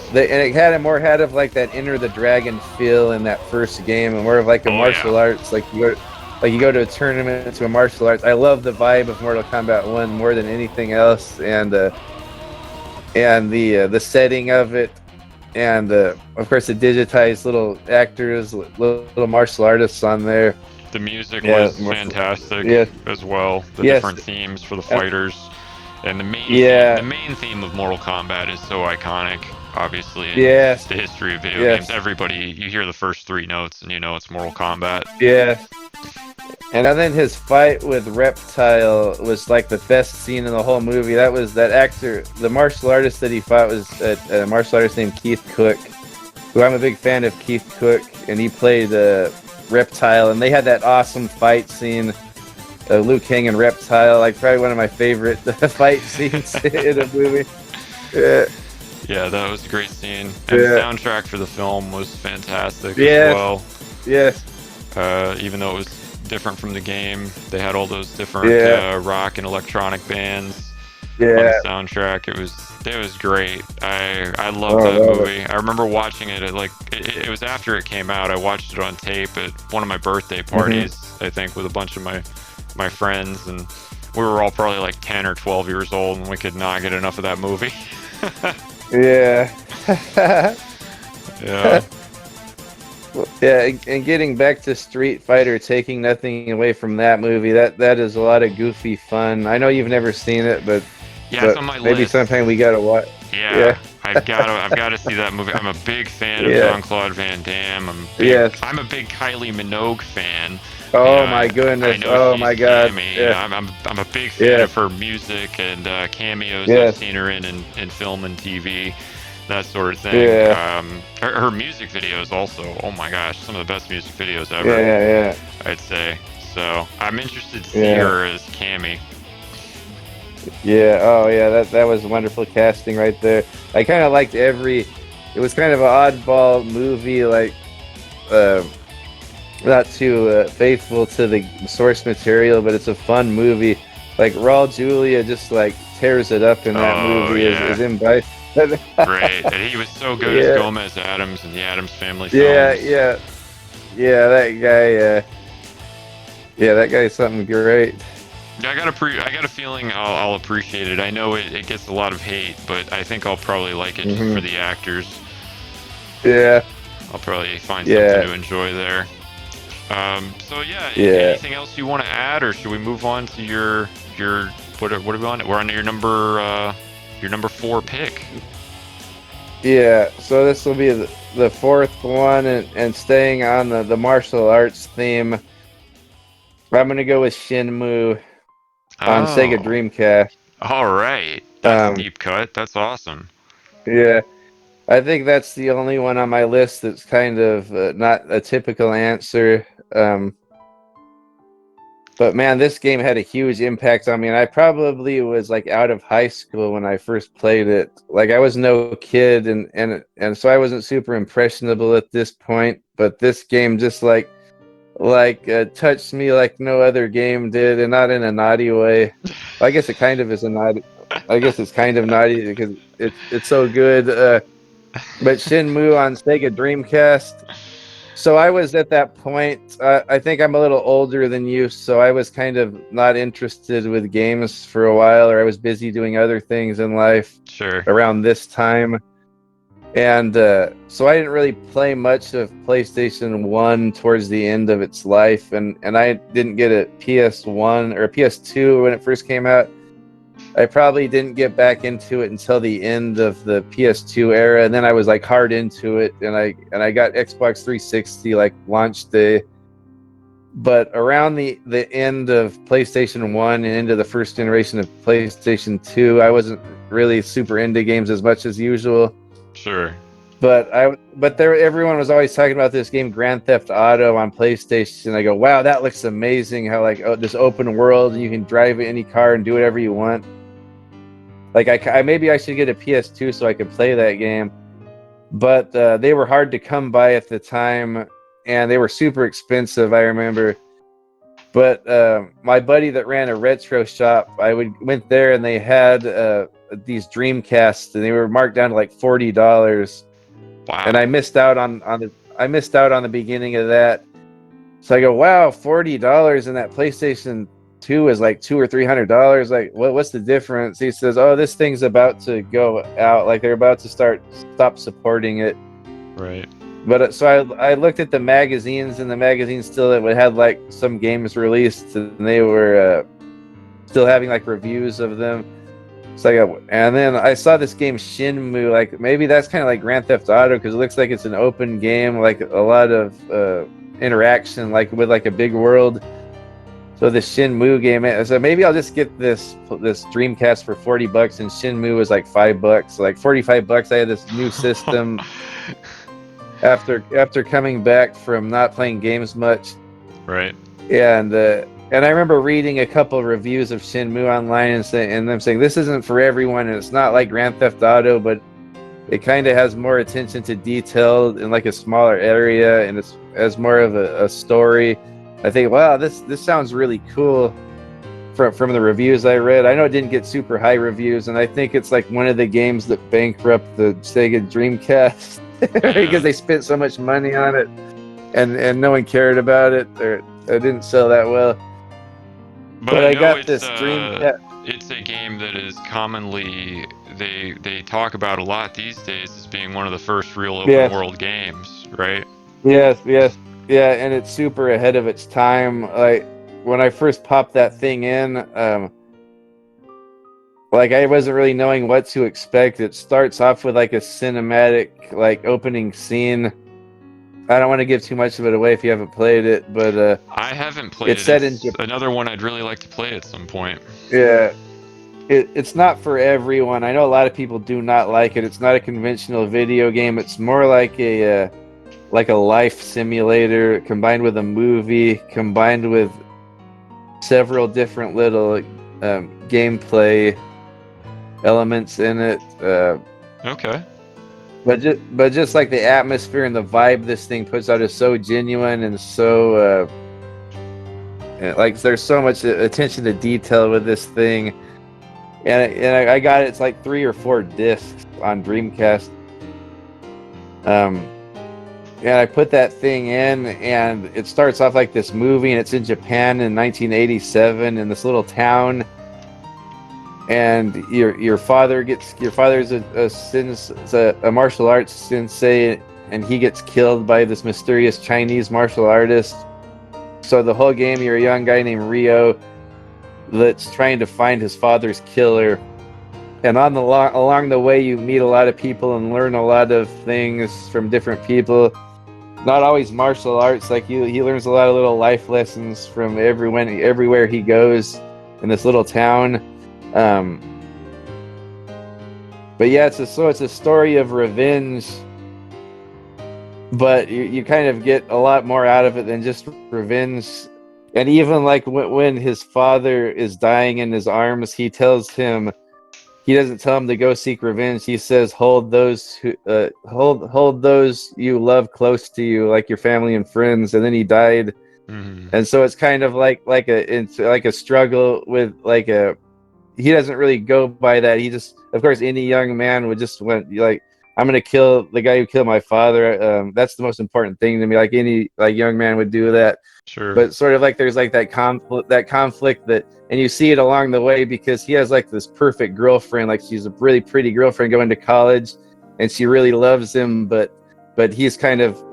And it had more of like that Enter the Dragon feel in that first game, and more of like a martial arts, like you go to a tournament to a martial arts. I love the vibe of Mortal Kombat 1 more than anything else, and the setting of it, and of course the digitized little actors, little martial artists on there. The music was fantastic as well. The different themes for the fighters, and the main theme of Mortal Kombat is so iconic. Obviously, it's the history of video games. Everybody, you hear the first 3 notes and you know it's Mortal Kombat. Yeah. And then his fight with Reptile was like the best scene in the whole movie. That actor, the martial artist that he fought was a martial artist named Keith Cook, who I'm a big fan of Keith Cook, and he played Reptile, and they had that awesome fight scene, Liu Kang and Reptile, like probably one of my favorite fight scenes in a movie. Yeah, that was a great scene. And the soundtrack for the film was fantastic as well. Yes. Even though it was different from the game, they had all those different rock and electronic bands on the soundtrack. It was great. I loved that movie. I remember watching it it was after it came out. I watched it on tape at one of my birthday parties, I think, with a bunch of my friends, and we were all probably like 10 or 12 years old, and we could not get enough of that movie. Yeah. Yeah, and getting back to Street Fighter, taking nothing away from that movie, that is a lot of goofy fun. I know you've never seen it, but it's on my maybe list. sometime we gotta watch. Yeah. I've got to see that movie. I'm a big fan of Jean-Claude Van Damme. I'm a big Kylie Minogue fan. Oh my goodness! Oh my God! I'm a big fan of her music and cameos I've seen her in film and TV, that sort of thing. Her music videos also. Oh my gosh, some of the best music videos ever. I'd say. So I'm interested to see her as Cammy. Yeah. Oh yeah. That was wonderful casting right there. I kind of liked every it was kind of an oddball movie, like not too faithful to the source material, but it's a fun movie. Like Raul Julia just like tears it up in that movie as in Bison. Great. And he was so good as Gomez Adams in the Addams Family films. Yeah, that guy. Yeah, that guy's something great. Yeah, I got a feeling I'll appreciate it. I know it gets a lot of hate, but I think I'll probably like it just for the actors. Yeah. I'll probably find something to enjoy there. So anything else you want to add, or should we move on to your what are we on? We're on your number 4 pick. Yeah, so this will be the fourth one, and staying on the martial arts theme, I'm gonna go with Shenmue on Sega Dreamcast. All right, that's a deep cut. That's awesome. Yeah, I think that's the only one on my list that's kind of not a typical answer. But man, this game had a huge impact on me, and I probably was like out of high school when I first played it. Like I was no kid, and so I wasn't super impressionable at this point. But this game just touched me like no other game did, and not in a naughty way. I guess it kind of is a naughty. I guess it's kind of naughty because it's so good. But Shenmue on Sega Dreamcast. So I was at that point. I think I'm a little older than you, so I was kind of not interested with games for a while, or I was busy doing other things in life. Sure. Around this time, and so I didn't really play much of PlayStation 1 towards the end of its life, and I didn't get a PS1 or a PS2 when it first came out. I probably didn't get back into it until the end of the PS2 era, and then I was like hard into it, and I got Xbox 360 like launch day. But around the end of PlayStation 1 and into the first generation of PlayStation 2, I wasn't really super into games as much as usual. Sure. But everyone was always talking about this game Grand Theft Auto on PlayStation. I go, wow, that looks amazing! How like this open world, and you can drive any car and do whatever you want. Like I maybe I should get a PS2 so I could play that game. But they were hard to come by at the time, and they were super expensive, I remember. But my buddy that ran a retro shop, went there, and they had these Dreamcasts, and they were marked down to like $40. Wow. And I missed out on the beginning of that. So I go, wow, $40, and that PlayStation 2 is like $200 or $300. Like, what's the difference? He says, oh, this thing's about to go out. Like they're about to stop supporting it. Right. But so I looked at the magazines, and the magazines still had like some games released, and they were still having like reviews of them. So and then I saw this game Shenmue. Like maybe that's kind of like Grand Theft Auto because it looks like it's an open game, like a lot of interaction, like with like a big world. So the Shenmue game, so maybe I'll just get this Dreamcast for $40, and Shenmue was like $5, so like $45. I had this new system after coming back from not playing games much. Right. And I remember reading a couple of reviews of Shenmue online and them saying this isn't for everyone, and it's not like Grand Theft Auto, but it kind of has more attention to detail in like a smaller area, and it's has more of a story. I think, wow, this sounds really cool from the reviews I read. I know it didn't get super high reviews, and I think it's like one of the games that bankrupt the Sega Dreamcast because they spent so much money on it, and no one cared about it, or it didn't sell that well. But I got this Dreamcast. It's a game that is commonly they talk about a lot these days as being one of the first real open world games, right? Yes. Yeah, and it's super ahead of its time. Like when I first popped that thing in, like I wasn't really knowing what to expect. It starts off with like a cinematic like opening scene. I don't want to give too much of it away if you haven't played it, but I haven't played it. It's another one I'd really like to play at some point. Yeah. It's not for everyone. I know a lot of people do not like it. It's not a conventional video game. It's more like a life simulator combined with a movie, combined with several different little gameplay elements in it. Okay. but just like the atmosphere and the vibe this thing puts out is so genuine and so like there's so much attention to detail with this thing, and I got it. It's like 3 or 4 discs on Dreamcast. And I put that thing in, and it starts off like this movie, and it's in Japan in 1987 in this little town. And your father's a martial arts sensei, and he gets killed by this mysterious Chinese martial artist. So the whole game, you're a young guy named Ryo that's trying to find his father's killer. And along the way, you meet a lot of people and learn a lot of things from different people. Not always martial arts. Like he learns a lot of little life lessons from everywhere he goes in this little town. But yeah, it's a story of revenge. But you kind of get a lot more out of it than just revenge. And even like when his father is dying in his arms, he tells him. He doesn't tell him to go seek revenge. He says, "Hold those hold those you love close to you, like your family and friends." And then he died, and so it's kind of like a struggle with like a. He doesn't really go by that. He just, of course, any young man would just went like, "I'm gonna kill the guy who killed my father." That's the most important thing to me. Like any young man would do that. Sure. But sort of like there's like that conflict that. And you see it along the way because he has like this perfect girlfriend, like she's a really pretty girlfriend going to college, and she really loves him, but he's kind of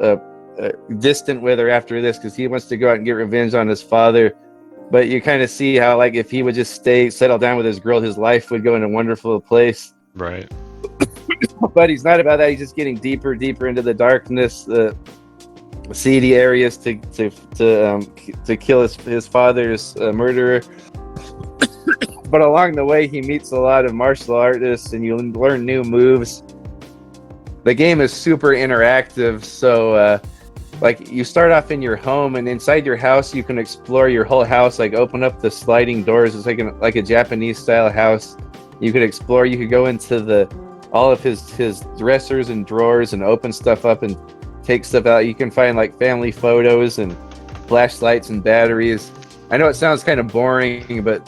distant with her after this because he wants to go out and get revenge on his father. But you kind of see how like if he would just settle down with his girl, his life would go in a wonderful place. Right. But he's not about that. He's just getting deeper into the darkness, seedy areas to kill his father's murderer. But along the way, he meets a lot of martial artists, and you learn new moves. The game is super interactive, so like you start off in your home, and inside your house, you can explore your whole house. Like open up the sliding doors. It's like a Japanese style house. You could explore. You could go into all of his dressers and drawers and open stuff up and take stuff out. You can find like family photos and flashlights and batteries. I know it sounds kind of boring, but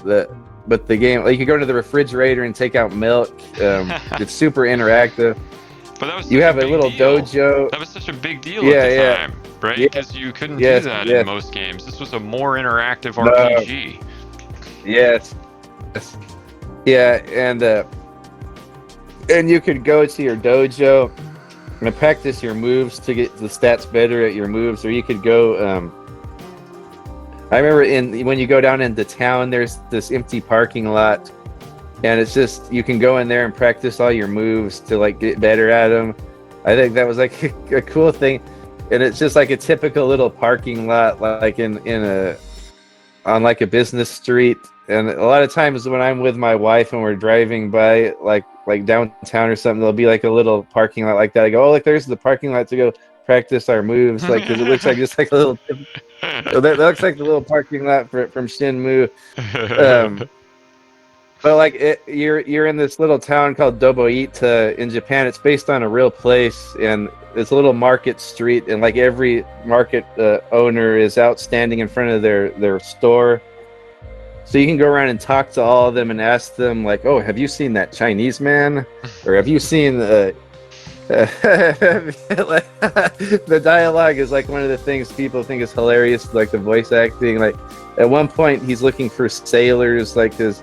the game, like you can go to the refrigerator and take out milk. It's super interactive. But that was you have a little deal. dojo. That was such a big deal at the time, right? Because you couldn't do that in most games. This was a more interactive RPG. Yes. Yeah, and you could go to your dojo and practice your moves to get the stats better at your moves, or you could go. I remember when you go down into town, there's this empty parking lot, and it's just you can go in there and practice all your moves to like get better at them. I think that was like a cool thing, and it's just like a typical little parking lot, like on like a business street. And a lot of times when I'm with my wife and we're driving by like downtown or something, there'll be like a little parking lot like that. I go, "Oh, look, there's the parking lot to go practice our moves," like because it looks like just like a little. That looks like the little parking lot from Shenmue. But like you're in this little town called Doboita in Japan. It's based on a real place, and it's a little market street, and like every market owner is outstanding in front of their store. So you can go around and talk to all of them and ask them like, "Oh, have you seen that Chinese man? Or have you seen the dialogue is like one of the things people think is hilarious, like the voice acting. Like at one point he's looking for sailors, like his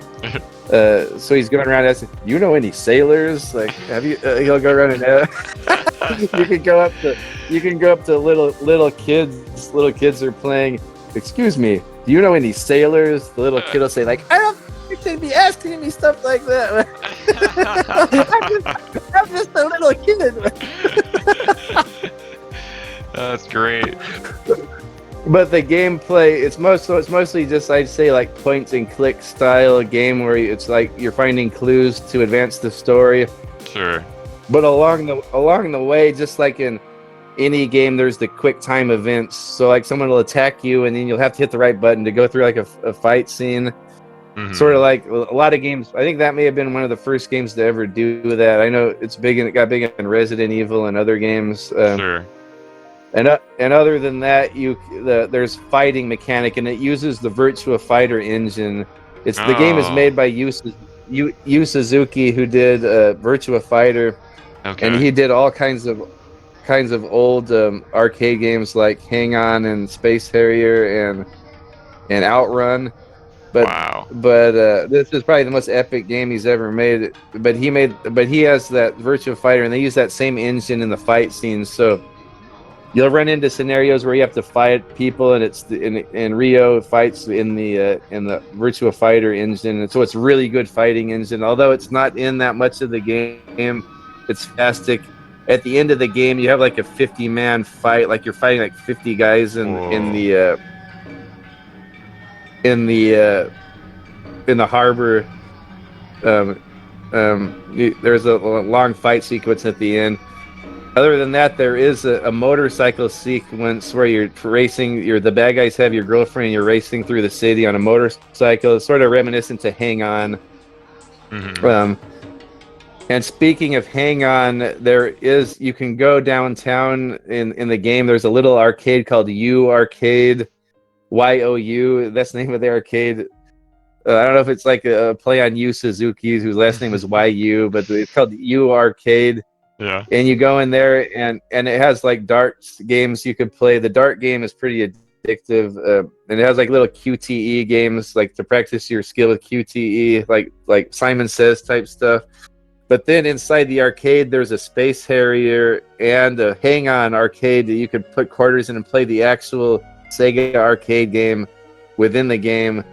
so he's going around asking, "You know any sailors? Like have you he'll go around and you can go up to little kids. Little kids are playing, "Excuse me, do you know any sailors?" The little kid will say like, "I don't think they'd be asking me stuff like that." I'm just a little kid. That's great. But the gameplay, it's mostly just, I'd say, like point and click style game where it's like you're finding clues to advance the story. Sure. But along the way, just like in any game, there's the quick time events. So like someone will attack you, and then you'll have to hit the right button to go through like a fight scene. Sort of like a lot of games. I think that may have been one of the first games to ever do that. I know it's big and it got big in Resident Evil and other games. Sure. And other than that, there's fighting mechanic, and it uses the Virtua Fighter engine. The game is made by Yu Suzuki, who did Virtua Fighter, and Okay. he did all kinds of old arcade games like Hang On and Space Harrier and Outrun. Wow. But this is probably the most epic game he's ever made. But he has that Virtua Fighter, and they use that same engine in the fight scenes. So you'll run into scenarios where you have to fight people, and and Rio fights in the Virtua Fighter engine, and so it's really good fighting engine. Although it's not in that much of the game, it's fantastic. At the end of the game, you have like a 50-man fight, like you're fighting like 50 guys in the harbor. There's a long fight sequence at the end. Other than that, there is a motorcycle sequence where you're racing. The bad guys have your girlfriend, and you're racing through the city on a motorcycle. It's sort of reminiscent to Hang On. And speaking of Hang On, you can go downtown in the game. There's a little arcade called U Arcade, YOU. That's the name of the arcade. I don't know if it's like a play on Yu Suzuki, whose last name is YU, but it's called U Arcade. Yeah. And you go in there, and it has like darts games you could play. The dart game is pretty addictive, and it has like little QTE games, like to practice your skill with QTE, like Simon Says type stuff. But then inside the arcade, there's a Space Harrier and a Hang On arcade that you could put quarters in and play the actual Sega arcade game within the game,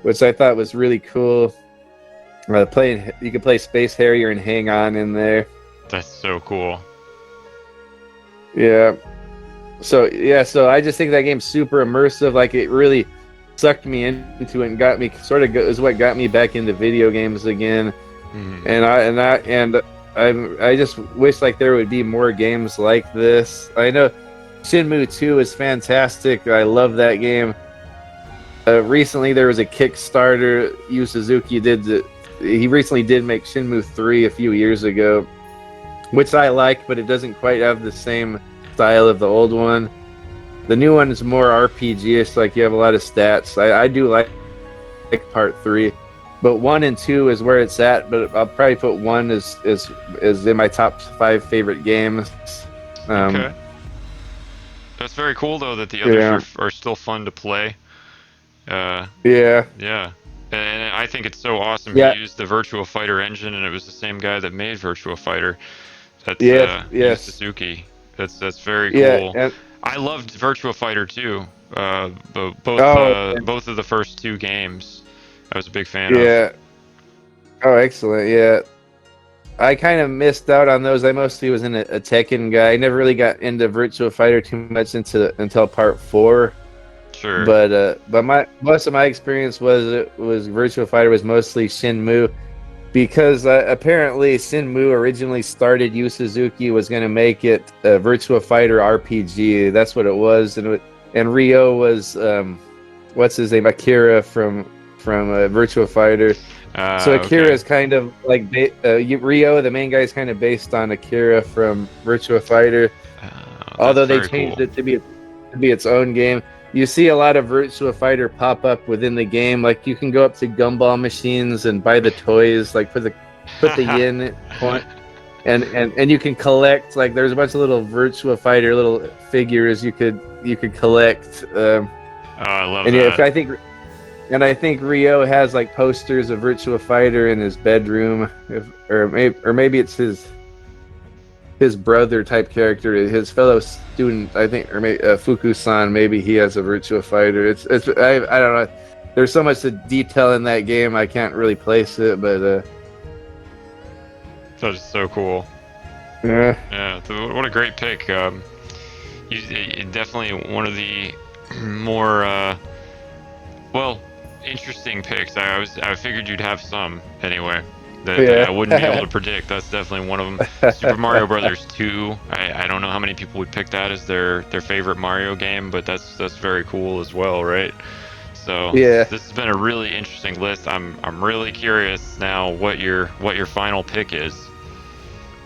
which I thought was really cool. You could play Space Harrier and Hang On in there. That's so cool. Yeah. So I just think that game's super immersive. Like, it really sucked me into it and got me is what got me back into video games again. And I just wish like there would be more games like this. I know Shenmue 2 is fantastic. I love that game. Recently there was a Kickstarter. Yu Suzuki he recently did make Shenmue 3 a few years ago, which I like, but it doesn't quite have the same style of the old one. The new one is more RPG-ish, like you have a lot of stats. I do like part 3, but 1 and 2 is where it's at. But I'll probably put 1 is in my top 5 favorite games. Okay. That's very cool though that the others are still fun to play. Yeah. And I think it's so awesome he used the Virtua Fighter engine, and it was the same guy that made Virtua Fighter. That's Yu Suzuki. That's very cool. And I loved Virtua Fighter too. Both of the first 2 games, I was a big fan of. Oh, excellent. Yeah. I kind of missed out on those. I mostly was in a Tekken guy. I never really got into Virtua Fighter too much until part 4. Sure. But most of my experience was Virtua Fighter was mostly Shenmue, because apparently Shenmue originally started. Yu Suzuki was going to make it a Virtua Fighter RPG. That's what it was, and Ryo was what's his name, Akira from Virtua Fighter. So Akira is kind of like Ryo, the main guy, is kind of based on Akira from Virtua Fighter, although they changed it to be its own game. You see a lot of Virtua Fighter pop up within the game. Like, you can go up to gumball machines and buy the toys, like put the yen point, and you can collect. Like, there's a bunch of little Virtua Fighter little figures you could collect. I love that. I think Ryo has like posters of Virtua Fighter in his bedroom, or maybe it's his brother type character, his fellow student, I think, or maybe Fuku-san. Maybe he has a Virtua Fighter. I don't know. There's so much detail in that game, I can't really place it, but that's so cool. Yeah. What a great pick. Definitely one of the more interesting picks. I figured you'd have some anyway. That I wouldn't be able to predict. That's definitely one of them. Super Mario Brothers 2. I don't know how many people would pick that as their favorite Mario game, but that's very cool as well, right? So Yeah. this has been a really interesting list. I'm really curious now what your final pick is.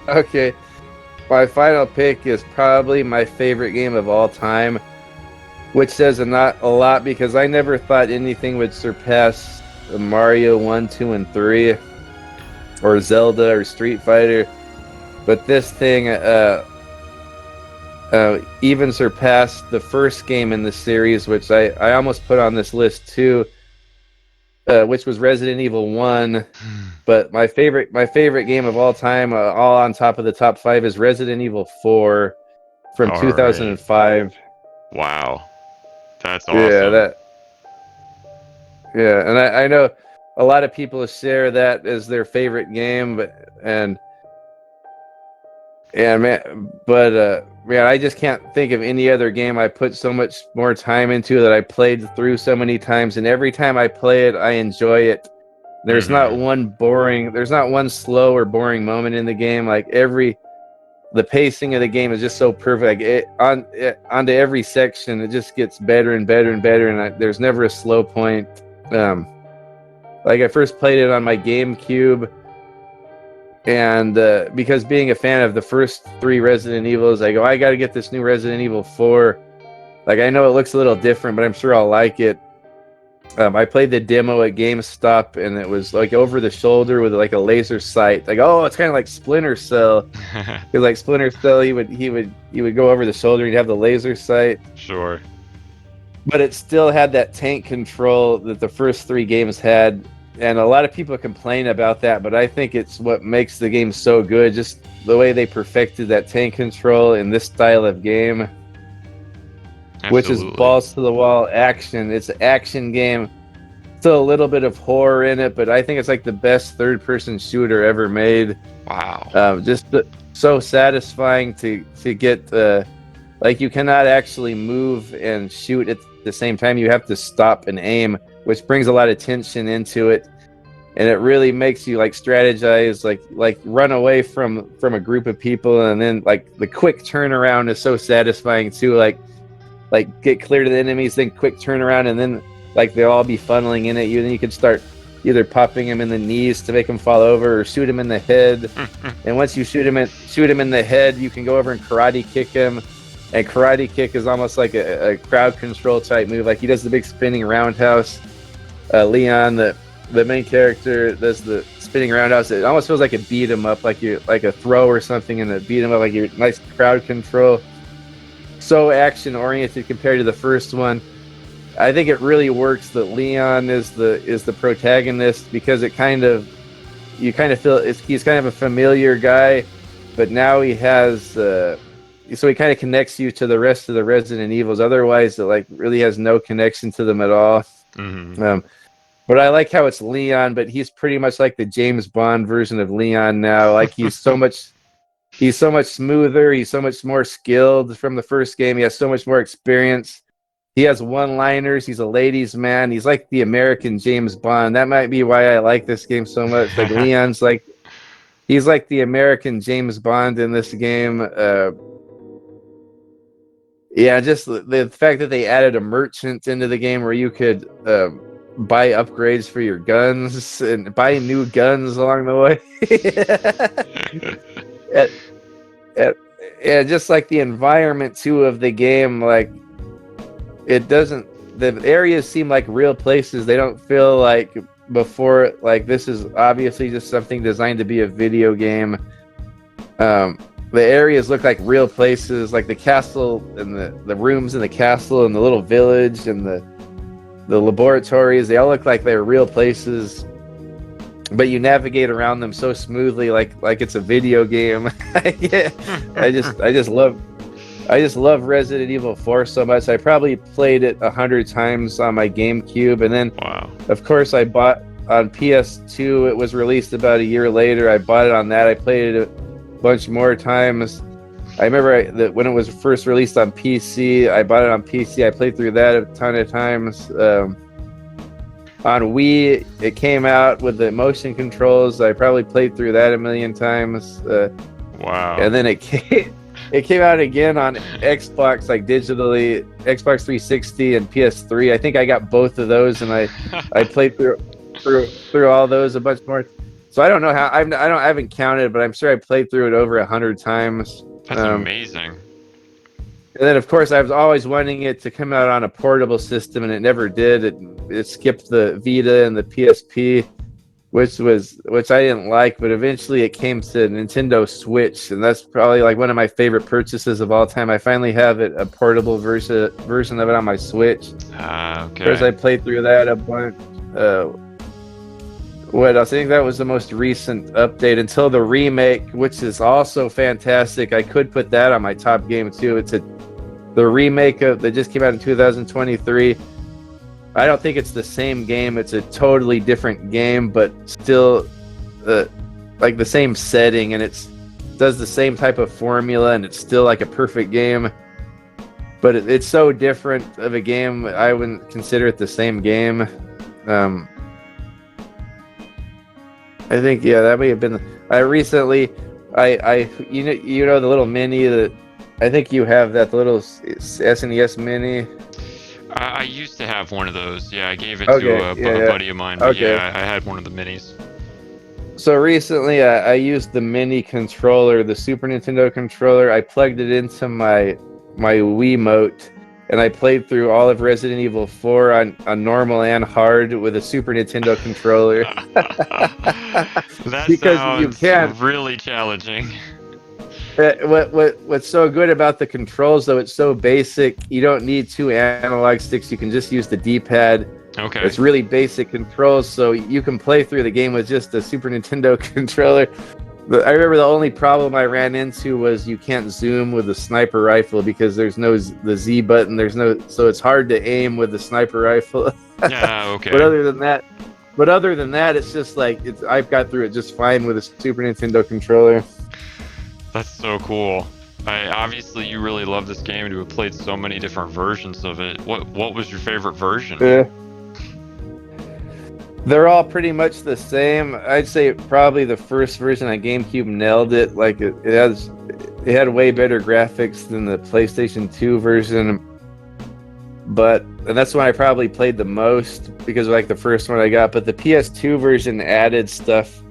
Okay. My final pick is probably my favorite game of all time, which says not a lot because I never thought anything would surpass Mario 1, 2, and 3, or Zelda or Street Fighter. But this thing even surpassed the first game in the series, which I almost put on this list too, which was Resident Evil 1. But my favorite game of all time, all on top of the top 5, is Resident Evil 4 from All 2005. Wow, that's Yeah, awesome. and I know a lot of people share that as their favorite game, man, I just can't think of any other game I put so much more time into, that I played through so many times, and every time I play it, I enjoy it. There's not one slow or boring moment in the game. Like the pacing of the game is just so perfect. Onto every section, it just gets better and better and better, and there's never a slow point. Like I first played it on my GameCube, and because being a fan of the first 3 Resident Evils, I go, I got to get this new Resident Evil 4. Like, I know it looks a little different, but I'm sure I'll like it. I played the demo at GameStop, and it was like over the shoulder with like a laser sight. Like, oh, it's kind of like Splinter Cell. Because like Splinter Cell, he would go over the shoulder, and he'd have the laser sight. Sure. But it still had that tank control that the first 3 games had. And a lot of people complain about that, but I think it's what makes the game so good. Just the way they perfected that tank control in this style of game. Absolutely. Which is balls to the wall action. It's an action game. Still a little bit of horror in it, but I think it's like the best third-person shooter ever made. Wow. Just so satisfying to get. Like, you cannot actually move and shoot at the same time. You have to stop and aim, which brings a lot of tension into it, and it really makes you like strategize, like run away from a group of people, and then like the quick turnaround is so satisfying too. Like get clear to the enemies, then quick turnaround, and then like they'll all be funneling in at you. Then you can start either popping them in the knees to make them fall over, or shoot them in the head. And once you shoot them in the head, you can go over and karate kick him. And karate kick is almost like a crowd control type move. Like, he does the big spinning roundhouse. Leon, the main character, does the spinning roundhouse. It almost feels like a beat 'em up, like a throw or something, and a beat 'em up, like your nice crowd control. So action oriented compared to the first one. I think it really works that Leon is the protagonist, because you kind of feel he's kind of a familiar guy, but now he has. So he kind of connects you to the rest of the Resident Evils. Otherwise, it like really has no connection to them at all. Mm-hmm. But I like how it's Leon, but he's pretty much like the James Bond version of Leon now. Like, he's so much smoother. He's so much more skilled from the first game. He has so much more experience. He has one-liners. He's a ladies' man. He's like the American James Bond. That might be why I like this game so much. Like, Leon's like, he's like the American James Bond in this game. Yeah, just the fact that they added a merchant into the game where you could buy upgrades for your guns and buy new guns along the way. And just like the environment too of the game, like the areas seem like real places. They don't feel like before, like this is obviously just something designed to be a video game. The areas look like real places, like the castle and the rooms in the castle and the little village and the laboratories. They all look like they're real places, but you navigate around them so smoothly, like it's a video game. I just love Resident Evil 4 so much. I probably played it 100 times on my GameCube, and then of course I bought on PS2. It was released about a year later. I bought it on that. I played it bunch more times. I remember that when it was first released on PC, I bought it on PC. I played through that a ton of times. On Wii, it came out with the motion controls. I probably played through that a million times. Wow. And then it came out again on Xbox, like digitally, Xbox 360 and PS3. I think I got both of those, and I played through all those a bunch more. So I don't know how I haven't counted, but I'm sure I played through it over 100 times. That's amazing. And then of course I was always wanting it to come out on a portable system, and it never did. It skipped the Vita and the PSP, which I didn't like, but eventually it came to Nintendo Switch, and that's probably like one of my favorite purchases of all time. I finally have a portable version of it on my Switch. Okay. First I played through that a bunch. What else? I think that was the most recent update until the remake, which is also fantastic. I could put that on my top game too. The remake that just came out in 2023. I don't think it's the same game. It's a totally different game, but still like the same setting, and it does the same type of formula, and it's still like a perfect game. But it's so different of a game, I wouldn't consider it the same game. I think that may have been. I recently, you know the little mini that I think you have, that little SNES mini. I used to have one of those. Yeah, I gave it to a buddy of mine. But yeah, I had one of the minis. So recently, I used the mini controller, the Super Nintendo controller. I plugged it into my Wiimote, and I played through all of Resident Evil 4 on normal and hard with a Super Nintendo controller. That because sounds you can really challenging. What's so good about the controls, though, it's so basic. You don't need two analog sticks. You can just use the D-pad. Okay. It's really basic controls, so you can play through the game with just a Super Nintendo controller. I remember the only problem I ran into was you can't zoom with the sniper rifle because there's the Z button. So it's hard to aim with the sniper rifle. Yeah, okay. But other than that, it's just like I've got through it just fine with a Super Nintendo controller. That's so cool. Obviously, you really love this game and you have played so many different versions of it. What was your favorite version? They're all pretty much the same. I'd say probably the first version on GameCube nailed it. Like it had way better graphics than the PlayStation 2 version. And that's when I probably played the most because of like the first one I got. But the PS2 version added stuff.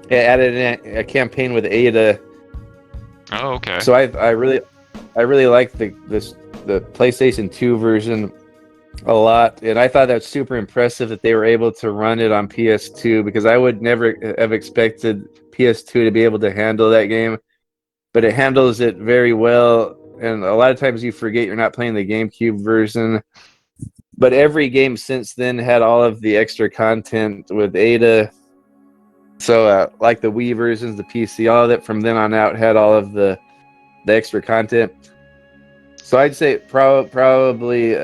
It added a campaign with Ada. Oh, okay. So I really like the PlayStation 2 version a lot, and I thought that was super impressive that they were able to run it on PS2, because I would never have expected PS2 to be able to handle that game, but it handles it very well. And a lot of times you forget you're not playing the GameCube version, but every game since then had all of the extra content with Ada. So like the Wii versions, the PC, all of it from then on out had all of the extra content. So I'd say probably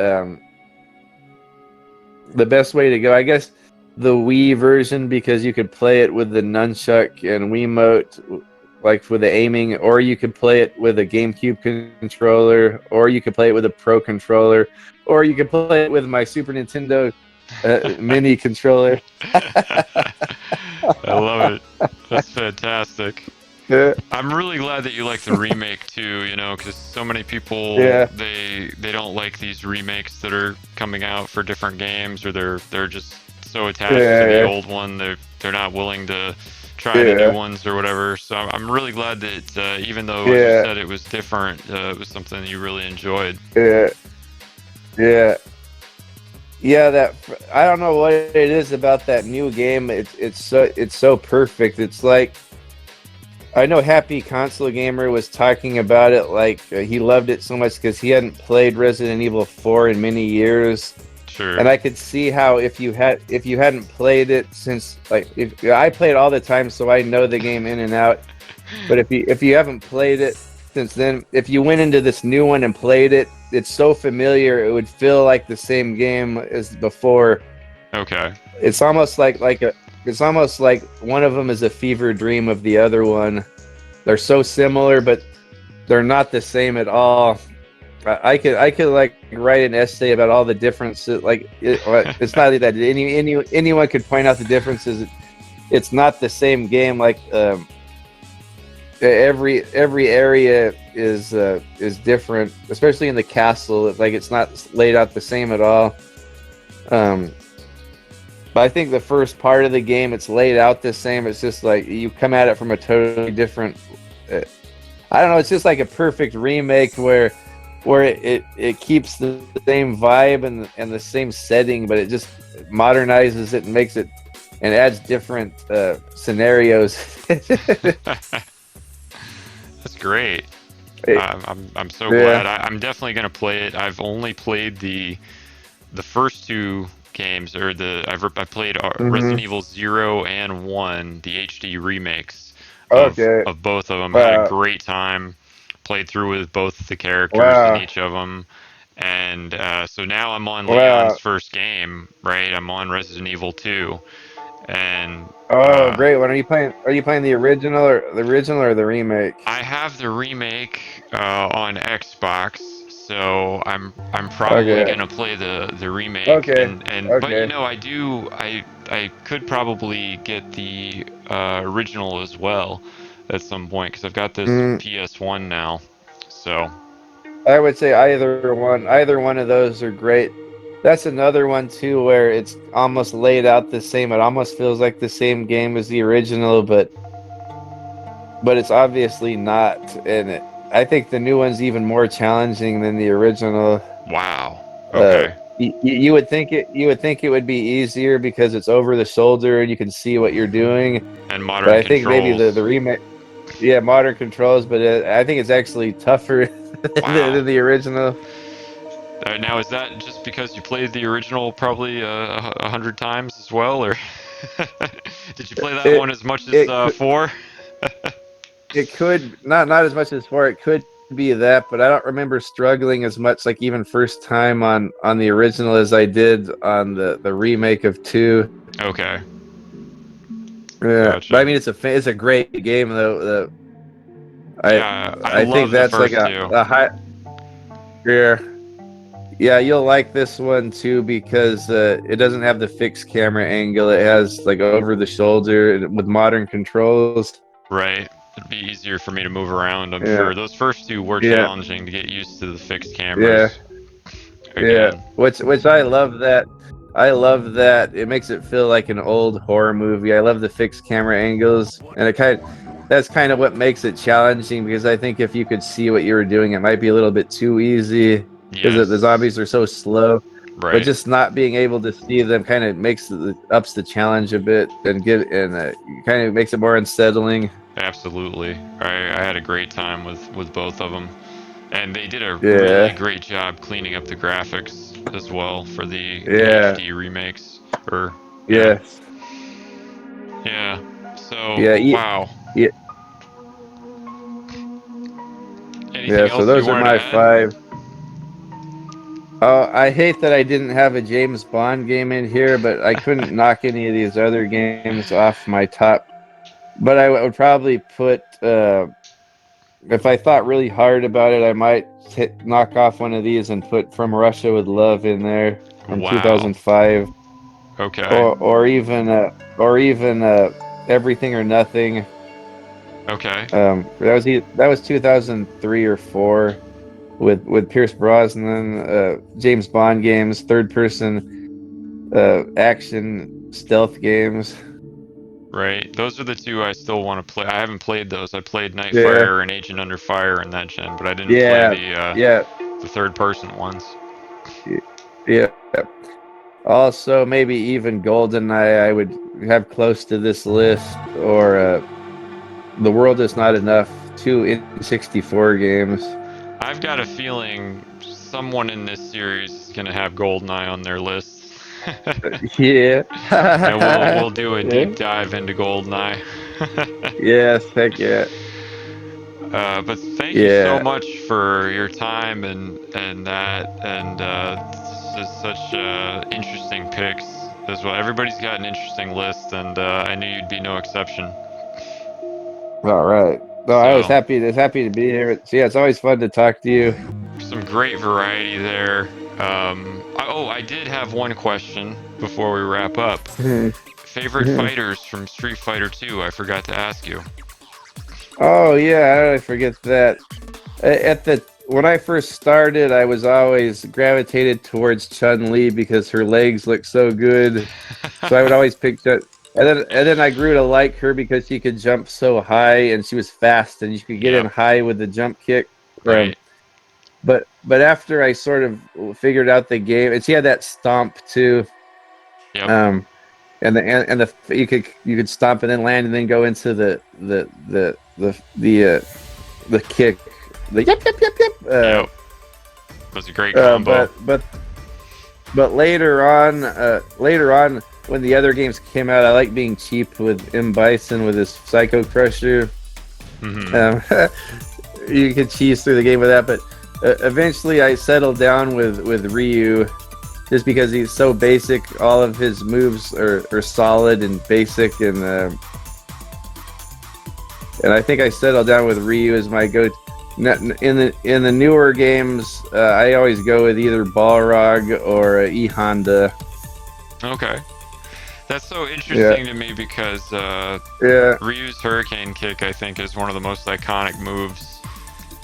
the best way to go, I guess, the Wii version, because you could play it with the nunchuck and Wiimote, like with the aiming, or you could play it with a GameCube controller, or you could play it with a Pro controller, or you could play it with my Super Nintendo mini controller. I love it. That's fantastic. Yeah. I'm really glad that you like the remake too, because so many people they don't like these remakes that are coming out for different games, or they're just so attached to the old one they're not willing to try the new ones or whatever. So I'm really glad that even though you said it was different, it was something that you really enjoyed. That I don't know what it is about that new game. It's so perfect. It's like, I know Happy Console Gamer was talking about it, like he loved it so much because he hadn't played Resident Evil 4 in many years. Sure. And I could see how if you hadn't played it since, like, if I play it all the time, so I know the game in and out. But if you haven't played it since then, if you went into this new one and played it, it's so familiar, it would feel like the same game as before. Okay. It's almost like one of them is a fever dream of the other one. They're so similar, but they're not the same at all. I could like write an essay about all the differences. Like it's not that anyone could point out the differences. It's not the same game. Like every area is different, especially in the castle. Like it's not laid out the same at all. But I think the first part of the game, it's laid out the same. It's just like you come at it from a totally different. I don't know. It's just like a perfect remake where it keeps the same vibe and the same setting, but it just modernizes it and makes it and adds different scenarios. That's great. I'm so glad. I'm definitely gonna play it. I've only played the first two games, or I played Resident Evil 0 and 1, the HD remakes of both of them. Had a great time. Played through with both the characters in each of them. And so now I'm on Leon's first game, right? I'm on Resident Evil 2. And great! What are you playing? Are you playing the original or the remake? I have the remake on Xbox, so I'm probably gonna play the remake. But you know, I could probably get the original as well at some point, because I've got this PS1 now. So I would say either one of those are great. That's another one too where it's almost laid out the same. It almost feels like the same game as the original, but it's obviously not. And I think the new one's even more challenging than the original. Wow. Okay. You would think it would be easier because it's over the shoulder and you can see what you're doing. And modern but I controls. think maybe the remake, modern controls, but I think it's actually tougher than the original. Now, is that just because you played the original probably 100 times as well, or did you play that one as much as 4? It could not as much as 4. It could be that, but I don't remember struggling as much, like even first time on the original as I did on the remake of 2. Okay. Yeah, Gotcha. but I mean it's a great game though. I think that's like a high. Yeah, you'll like this one too because it doesn't have the fixed camera angle. It has like over the shoulder with modern controls. Right. It'd be easier for me to move around, I'm sure. Those first two were challenging to get used to the fixed cameras. Yeah. Which I love that. I love that it makes it feel like an old horror movie. I love the fixed camera angles, and that's kind of what makes it challenging, because I think if you could see what you were doing, it might be a little bit too easy because the zombies are so slow. Right. But just not being able to see them kind of ups the challenge a bit and kind of makes it more unsettling. Absolutely. I had a great time with both of them, and they did a really great job cleaning up the graphics as well for the HD remakes. Yeah. So wow. Yeah. Anything else So those you are wanted my to add? 5. Oh, I hate that I didn't have a James Bond game in here, but I couldn't knock any of these other games off my top. But I would probably put, if I thought really hard about it, I might knock off one of these and put From Russia with Love in there from 2005. Okay. Or even Everything or Nothing. Okay. That was 2003 or 4. With Pierce Brosnan, James Bond games, third-person action stealth games. Right. Those are the two I still want to play. I haven't played those. I played Nightfire and Agent Under Fire in that gen, but I didn't play the third-person ones. Yeah. Also, maybe even GoldenEye I would have close to this list, or The World Is Not Enough, 2 N64 games. I've got a feeling someone in this series is going to have GoldenEye on their list. Yeah. And we'll do a deep dive into GoldenEye. Yes, heck yeah. But thank you so much for your time and this is such interesting picks as well. Everybody's got an interesting list, and I knew you'd be no exception. All right. No, I was happy to be here. So yeah, it's always fun to talk to you. Some great variety there. I did have one question before we wrap up. Favorite fighters from Street Fighter 2? I forgot to ask you. Oh yeah, how did I forget that? When I first started, I was always gravitated towards Chun-Li because her legs look so good. So I would always pick that. And then I grew to like her because she could jump so high and she was fast and you could get in Yep. high with the jump kick. Right. But after I sort of figured out the game, and she had that stomp too. Yep. And the you could stomp and then land and then go into the kick, the yep. Yep. Was a great combo. But later on when the other games came out, I like being cheap with MR.BISON with his Psycho Crusher. You could cheese through the game with that, but eventually I settled down with Ryu, just because he's so basic. All of his moves are solid and basic, and I think I settled down with Ryu as my go. In the newer games, I always go with either Balrog or E Honda. Okay. That's so interesting to me because Ryu's Hurricane Kick, I think, is one of the most iconic moves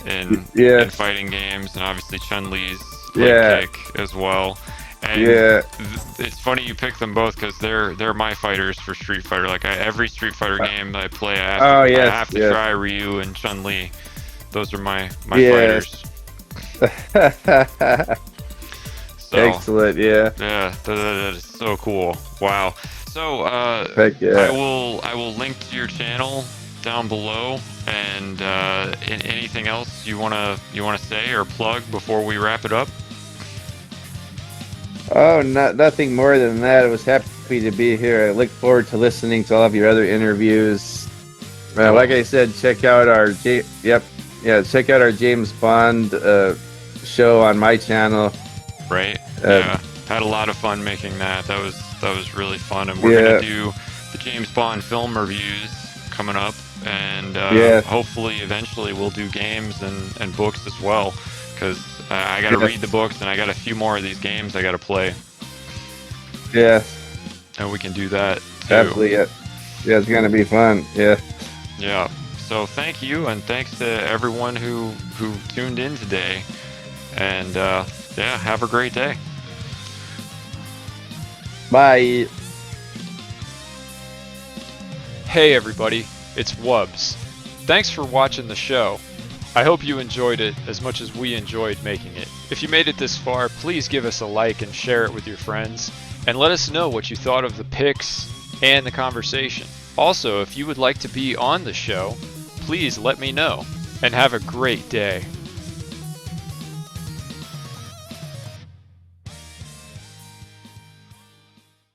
in fighting games, and obviously Chun-Li's leg kick as well. And it's funny you pick them both because they're my fighters for Street Fighter. Like every Street Fighter game that I play, I have to try Ryu and Chun-Li. Those are my fighters. So, excellent, yeah, that is so cool. Wow. So I will link to your channel down below, and anything else you wanna say or plug before we wrap it up? Oh, nothing more than that. I was happy to be here. I look forward to listening to all of your other interviews. Like I said, check out our check out our James Bond show on my channel. Right. Had a lot of fun making that. That was really fun, and we're gonna do the James Bond film reviews coming up, and hopefully eventually we'll do games and books as well, because I gotta read the books and I got a few more of these games I gotta play. Yeah. And we can do that too. Absolutely. Yeah, it's gonna be fun. Yeah. Yeah. So thank you, and thanks to everyone who tuned in today, and have a great day. Bye. Hey everybody, it's Wubs. Thanks for watching the show. I hope you enjoyed it as much as we enjoyed making it. If you made it this far, please give us a like and share it with your friends, and let us know what you thought of the picks and the conversation. Also, if you would like to be on the show, please let me know, and have a great day.